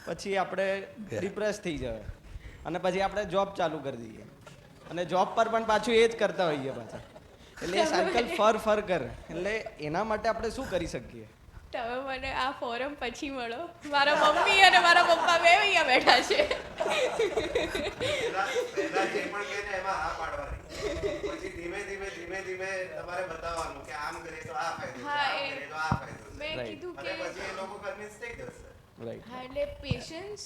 પછી આપણે ડિપ્રેસ થઈ જાય, અને પછી આપણે જોબ ચાલુ કરી દઈએ, અને જોબ પર પણ પાછું એ જ કરતા હોઈએ પાછા. એટલે એ સાયકલ ફર કર. એટલે એના માટે આપણે શું કરી શકીએ? તમે મને આ ફોરમ પછી મળો. મારા મમ્મી અને મારા પપ્પા બે અહીંયા બેઠા છે. પહેલા જે પણ કહે ને એમાં હા પાડવાની, પછી ધીમે તમારે બતાવવાનું કે આમ કરીએ તો આ ફાયદો છે, હા, આમ કરીએ તો આ ફાયદો છે. મેં Right. કીધું અને કે પછી એ લોકો કન્વિન્સ થઈ જશે. રાઈટ. હા, એટલે પેશન્સ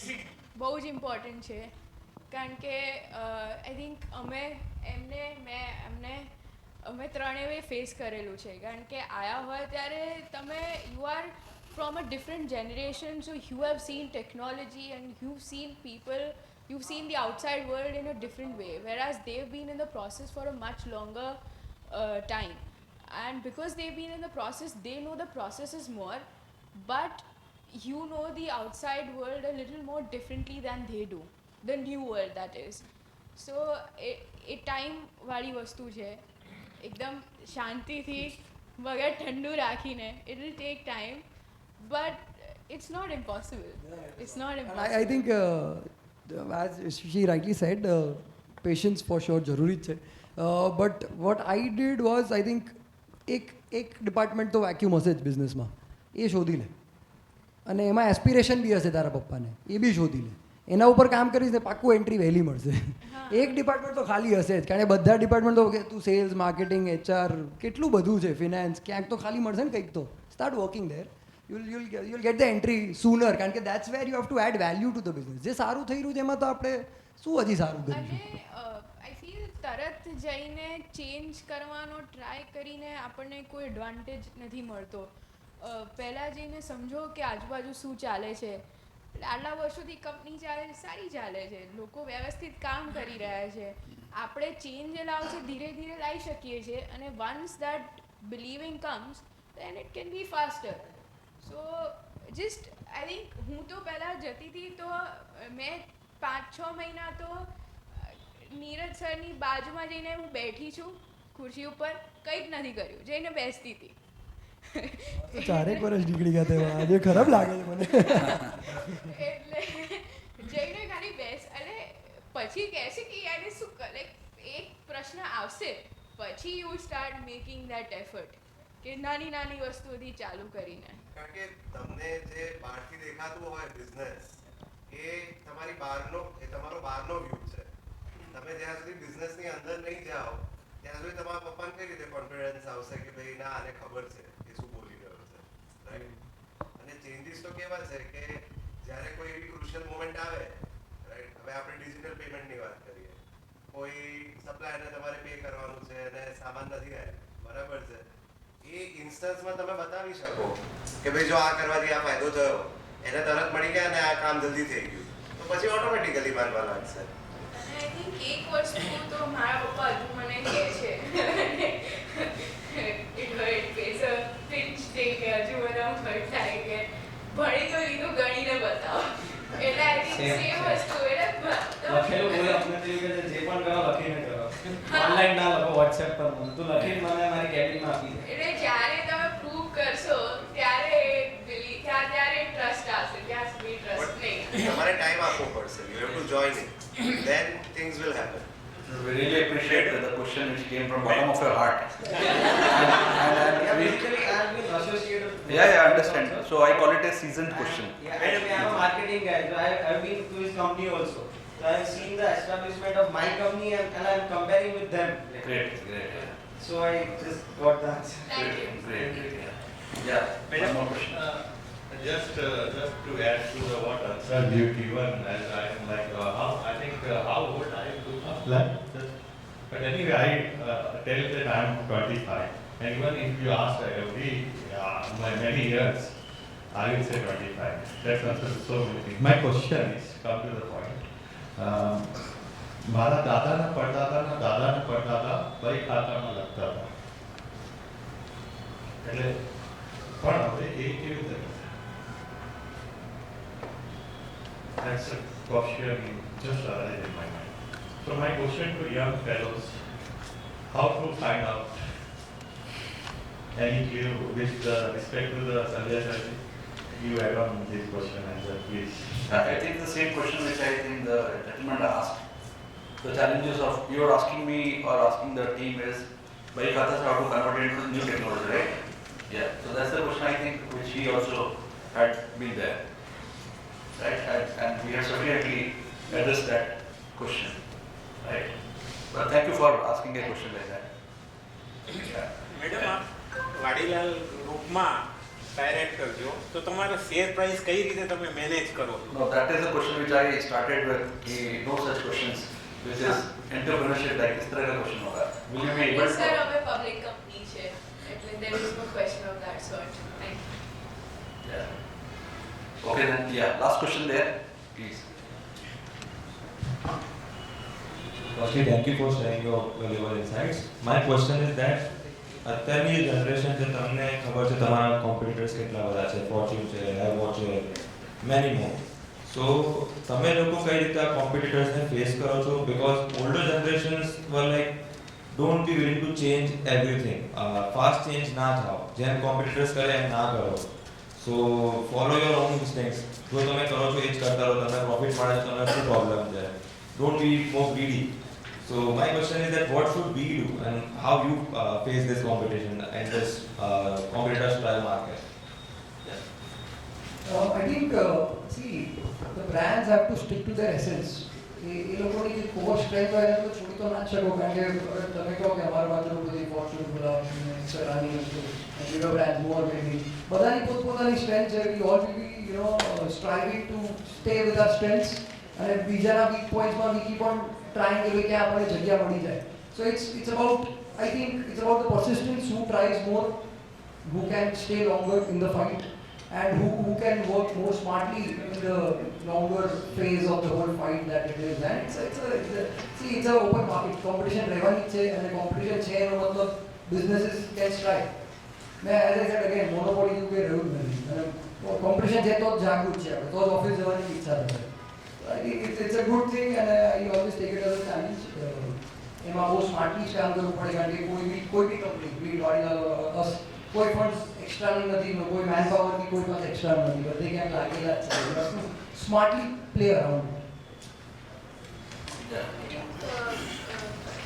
બહુ જ ઇમ્પોર્ટન્ટ છે. કારણ કે આઈ થિંક અમે ત્રણેય ફેસ કરેલું છે. કારણ કે આયા હોય ત્યારે તમે you are from a different generation, so you have seen technology and you seen people, you've seen the outside world in a different way, whereas they've been in the process for a much longer time. And because they've been in the process, they know the processes more, but you know the outside world a little more differently than they do, the new world that is. So A time વાળી વસ્તુ છે. એકદમ શાંતિથી વગર ઠંડુ રાખીને, it will take time, but it's not impossible. It's not And impossible. I think, as she rightly said, patience for sure જરૂરી જ છે. But what I did was, I think, એક ડિપાર્ટમેન્ટ તો વેક્યુમ હશે જ બિઝનેસમાં, એ શોધી લે. અને એમાં એસ્પિરેશન બી હશે તારા પપ્પાને, એ બી શોધી લે. એના ઉપર કામ કરીશ ને પાક્કું એન્ટ્રી વહેલી મળશે. એક ડિપાર્ટમેન્ટ તો ખાલી હશે જ, કારણ કે બધા ડિપાર્ટમેન્ટ તો તું સેલ્સ, માર્કેટિંગ, HR, કેટલું બધું છે, ફિનાન્સ, ક્યાંક તો ખાલી મળશે ને કંઈક તો. Start working there. you'll get the entry sooner, કારણ કે that's where you have to add value to the business. જે સારું થઈ રહ્યું છે એમાં તો આપણે શું હજી સારું અને કરીશું. આઈ ફીલ તરત જઈને ચેન્જ કરવાનો ટ્રાય કરીને આપણને કોઈ એડવાન્ટેજ નથી મળતો. પહેલાં જઈને સમજો કે આજુબાજુ શું ચાલે છે. આટલા વર્ષોથી કંપની ચાલે છે, સારી ચાલે છે, લોકો વ્યવસ્થિત કામ કરી રહ્યા છે. આપણે ચેન્જ લાવશે ધીરે ધીરે લાવી શકીએ છીએ, અને once that believing comes then it can be faster. So just I think હું તો પહેલાં જતી હતી તો મેં 5-6 મહિના તો નીરજ સરની બાજુમાં જઈને હું બેઠી છું ખુરશી ઉપર, કંઈ જ નથી કર્યું, જઈને બેસતી હતી. ચારેક વર્ષ નીકળી ગયા તેવા, આજે ખરાબ લાગે છે મને. એટલે જઈને ખાલી બેસ, અને પછી કહેશે કે યાર શું કરે, એક પ્રશ્ન આવશે પછી you start making that effort, કે નાની નાની વસ્તુઓથી ચાલુ કરીને. કારણ કે તમને જે બહારથી દેખાતું હોય બિઝનેસ, એ તમારી બહારનો, એ તમારો બહારનો વ્યૂ છે. તમે જ્યાં સુધી બિઝનેસની અંદર નહીં જાઓ ત્યાં સુધી તમારા પપ્પાને કઈ રીતે કોન્ફિડન્સ આવશે કે ભાઈ ના આને ખબર છે એ શું બોલી રહ્યો છે, રાઈટ? અને ચેન્જીસ તો કેવા છે કે જ્યારે કોઈ એવી ક્રુશિયલ મોમેન્ટ આવે, રાઈટ? હવે આપણે ડિજિટલ પેમેન્ટની વાત કરીએ, કોઈ સપ્લાયરને તમારે પે કરવાનું છે અને સામાન નથી આવ્યો, બરાબર છે? એ ઇન્સ્ટન્સમાં તમે બતાવી શકો કે ભાઈ જો આ કરવાથી આ ફાયદો થયો, એને તરત મળી ગયા અને આ કામ જલ્દી થઈ ગયું, તો પછી ઓટોમેટિકલી માનવા લાગશે. અને આઈ થિંક એક વસ્તુ તો મારા પપ્પા હજુ મને કહે છે, it pays a pinch day, કે હજુ બધા હર્ટ થાય કે ભણી તો લીધું, ગણીને બતાવો. એટલે આઈ થિંક સેમ વસ્તુ. લખેલું કોઈ આપણે થયું કે જે પણ કરો લખીને કરો, ઓનલાઈન ના લખો, વોટ્સએપ પર તું લખીને મને મારી કેબિનમાં આપી દે. એટલે જ્યારે તમે પ્રૂવ કરશો ત્યારે ત્યારે ટ્રસ્ટ આવશે, ત્યાં સુધી ટ્રસ્ટ નહીં. તમારે ટાઈમ આપવો પડશે. You have to join it, then things will happen. We really appreciate the question which came from bottom of your heart. Yeah, we- basically I have been associated with Yeah, I understand. So I call it a seasoned question. Yeah, and I am a marketing guy, so I've been to his company also. So I have seen the establishment of my company and I am comparing with them. Great. Yeah. So I just got the answer. Thank you. Great. Yeah. One more question. Just to add to what answer you've given, as I am like, I think how old I am to apply. But anyway, I tell that I am 25, and even if you ask every many years, I will say 25. That answers so many things. My question is, come to the point. મારા દાદાના પડદાદાના દાદાના પડદાદા ભાઈ ખાતામાં લખતા હતા. એટલે પણ હવે એ કેવી રીતે કરશે? That's a question just arises in my mind. So my question to young fellows, how to find out any clue with respect to the Sanjay sir? You add on this question answer, please. I think the same question which I think the gentleman asked. The challenges of you are asking me or asking the team is by Kata how to convert it into new technology, right? Yeah. So that's the question I think which he also had been there, right? And we have sufficiently addressed that question, right? But thank you for asking a question like that. Yeah. Madam આપ વાડીલાલ ગ્રુપમાં director છો તો તમારા share price કઈ રીતે તમે manage કરો? No, that is a question which I started with. No such questions, which is entrepreneurship. Like this तरह का question होगा. Will you be able Yes, sir, to? અમે public company છે એટલે there is no question of that sort. Thank you. Yeah. Okay then. Yeah. Last question there, please. Firstly, thank you for sharing your valuable insights. My question is that અત્યારની generation જે તમને ખબર છે તમારા competitors કેટલા બધા છે, Fortune છે, એવોર્ડ છે, મેની મોર. સો તમે લોકો કઈ રીતે આ કોમ્પિટિટર્સને ફેસ કરો છો? Because older generations var like don't be willing to change everything. Fast change ના થાવ, જેમ કોમ્પિટિટર્સ કરે એમ ના કરો. સો ફોલો યોર ઓન ઇન્સ્ટિંક્ટ્સ. જો તમે કરો છો એ જ કરતા રહો, તમને પ્રોફિટ મળે છે, તમને શું પ્રોબ્લેમ છે? Don't be more greedy. So my question is that what should we do and how you face this competition and this competitor style market? I think, see, the brands have to stick to their essence. એ લોકોની જે core strength હોય એને તો છોડી તો ના જ શકો, કારણ કે તમે કહો કે અમારા બાજુ બધી ફોર્ચ્યુન ગુલાબ સરાની બિગર બ્રાન્ડ મોર મેબી બધાની પોતપોતાની સ્ટ્રેન્થ છે. We all will be striving to stay with our strengths અને બીજાના વીક પોઈન્ટ્સમાં વી કીપ ઓન ટ્રાઇંગ કે ભાઈ ક્યાં આપણને જગ્યા મળી જાય. So it's about, I think it's about the persistence, who tries more, who can stay longer in the fight, and who can work more smartly in the longer phase of the whole fight that it is. And it's a open market. Competition રહેવાની જ છે અને competition છે એનો મતલબ businesses can strive. મેં as I said again, monopoly જેવું કંઈ રહ્યું જ નથી અને competition છે તો જ જાગૃત છે આપણે, તો જ ઓફિસ જવાની ઈચ્છા થશે. I think it's a good thing and I always take it as a challenge. એમાં બહુ સ્માર્ટલી જ કામ કરવું પડે, કારણ કે કોઈ બી કંપની, બી લોરીઅલ, કોઈ પણ એક્સ્ટ્રાની નથી, કોઈ મેન પાવરની કોઈ પાસે એક્સ્ટ્રા નથી, બધે ક્યાંક લાગેલા જ છે. Smartly play around.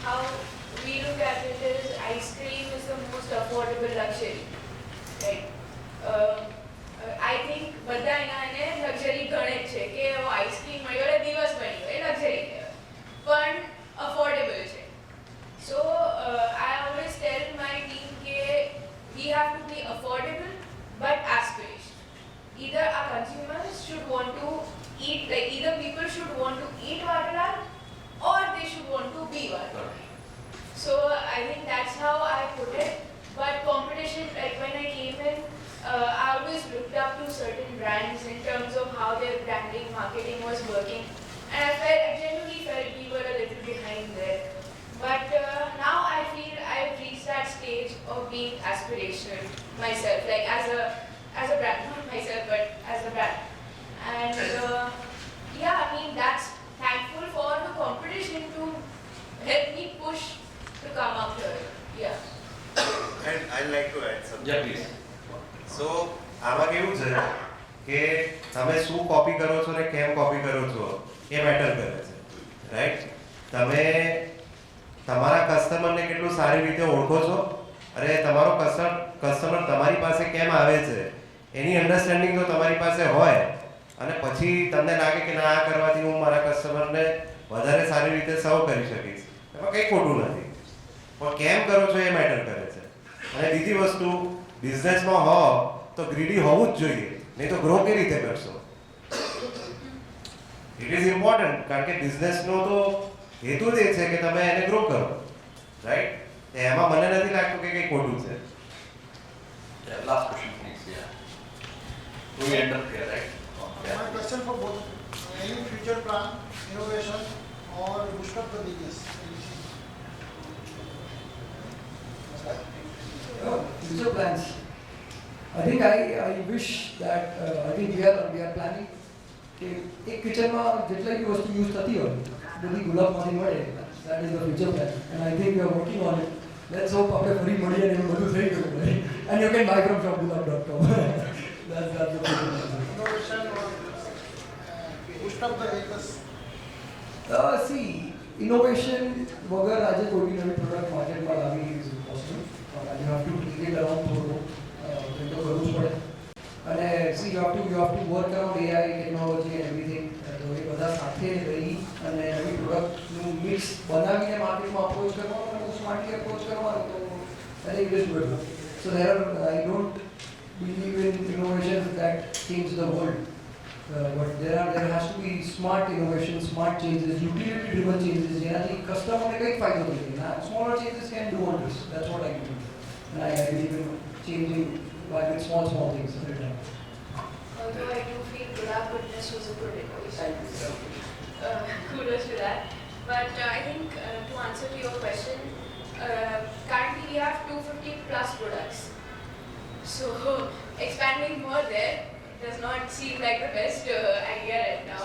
How we look at it is ice cream is the most affordable luxury, right? I think બધા એને લક્ઝરી ગણે જ છે કે આઈસ્ક્રીમ મળ્યો એટલે દિવસ બની ગયો, એ લક્ઝરી કહેવાય, પણ અફોર્ડેબલ છે. સો I always tell my team કે we have to be affordable but aspirational. Either our consumers should want to eat, like either people should want to eat Vadalal or they should want to be Vadalal. So I think that's how I put it. But competition, like when I came in, I always looked up to certain brands in terms of how their branding, marketing was working, and I genuinely felt we were a little behind there. But now I feel I've reached that stage of being aspirational myself, like as a brand, not myself, but as a brand. And yeah, I mean that's thankful for the competition to help me push to come up here. Yeah. And I'd like to add something. Yeah, please. સો આમાં કેવું છે કે તમે શું copy કરો છો ને કેમ કોપી કરો છો એ મેટર કરે છે, રાઈટ? તમે તમારા કસ્ટમરને કેટલું સારી રીતે ઓળખો છો અને તમારો કસ્ટમર તમારી પાસે કેમ આવે છે એની અન્ડરસ્ટેન્ડિંગ જો તમારી પાસે હોય અને પછી તમને લાગે કે ના આ કરવાથી હું મારા કસ્ટમરને વધારે સારી રીતે સર્વ કરી શકીશ, એમાં કંઈ ખોટું નથી, પણ કેમ કરો છો એ મેટર કરે છે. અને બીજી વસ્તુ, બિઝનેસમાં હો તો ગ્રીડી હોવું જ જોઈએ, નહીં તો ગ્રો કેવી રીતે કરશો? ઇટ ઇઝ ઇમ્પોર્ટન્ટ, કારણ કે બિઝનેસનો તો હેતુ જ એ છે કે તમે એને ગ્રો કરો, રાઈટ? એમાં મને નથી લાગતું કે કંઈ ખોટું છે. Yeah, last question please. Yeah. We end up here, right? My question for both. Any future plan, innovation or boost up the business? Future plans. I think I wish that I think we are planning કે એક કિચનમાં જેટલી બી વસ્તુ use થતી હોય બધી ગુલાબમાંથી મળે. That is the future plan and I think we are working on it. Let's hope આપણે ફરી મળીએ ને એવું બધું થઈ ગયું હોય. And you can buy from shopgulab.com. That's the future plan. Innovation or boost up the business? See, innovation વગર આજે કોઈ બી નવી પ્રોડક્ટ માર્કેટમાં લાવી is impossible. You have to take it around થોડું તો કરવું જ પડે. અને see you have to work around AI technology and everything. તો એ બધા સાથે રહી અને નવી પ્રોડક્ટનું મિક્સ બનાવીને માર્કેટમાં અપ્રોચ કરવાનું અને બહુ સ્માર્ટલી અપ્રોચ કરવાનું તો I think it is good. So I don't believe in innovations that change the world. But there has to be smart innovation, smart changes, utility-driven changes. જેનાથી કસ્ટમરને કંઈક ફાયદો થઈ જાય. Now, smaller changes can do wonders. That's what I believe. And I believe in changing with small things every time. Although I do feel Gulab Goodness was a good innovation. Kudos to that. But I think to answer to your question, currently we have 250 plus products. So expanding more there does not seem like the best idea right now.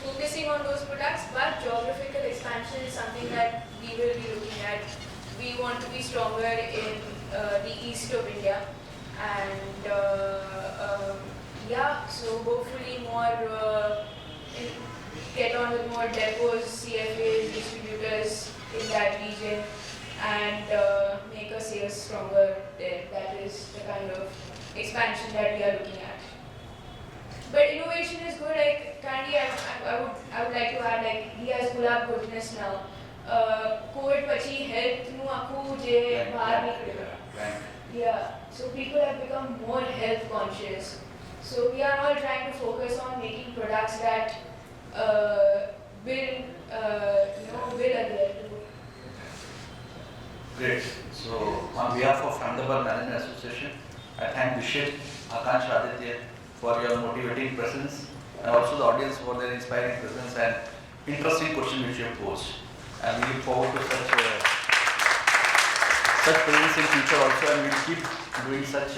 Focusing on those products, but geographical expansion is something that we will be looking at. We want to be stronger in the east of India, and so hopefully more get on with more depots, CFAs, distributors in that region, and make our sales stronger there. That is the kind of expansion that we are looking at. But innovation is good. Like currently, I would like to add like he has Gulab Goodness now. COVID pachi health nu akhu je bahar nikle. Yeah. So people have become more health conscious. So we are all trying to focus on making products that will adhere to. Great. So on behalf of Ahmedabad Management Association, I thank Vishit, Akansh, Aditya for your motivating presence and also the audience for their inspiring presence and interesting question which you have posed. And we look forward to such presence in future also, and we will keep doing such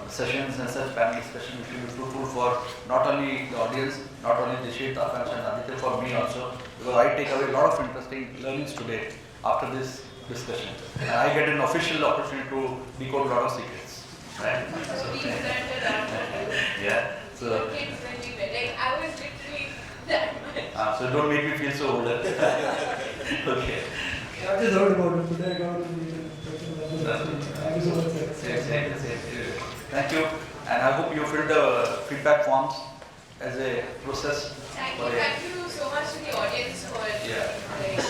sessions and such panel discussions which will be fruitful for not only the audience, not only Dishit, Akansh and Aditya, for me also, because I take away a lot of interesting learnings today after this discussion. And I get an official opportunity to decode a lot of secrets. Right? So, yeah. So, Like I was literally that much. so don't make me feel so old. Okay. I just heard about it, but I got to be Thank you so much, sir. Thank you. And I hope you filled the feedback forms as a process. Thank you so much to the audience for Yeah. like,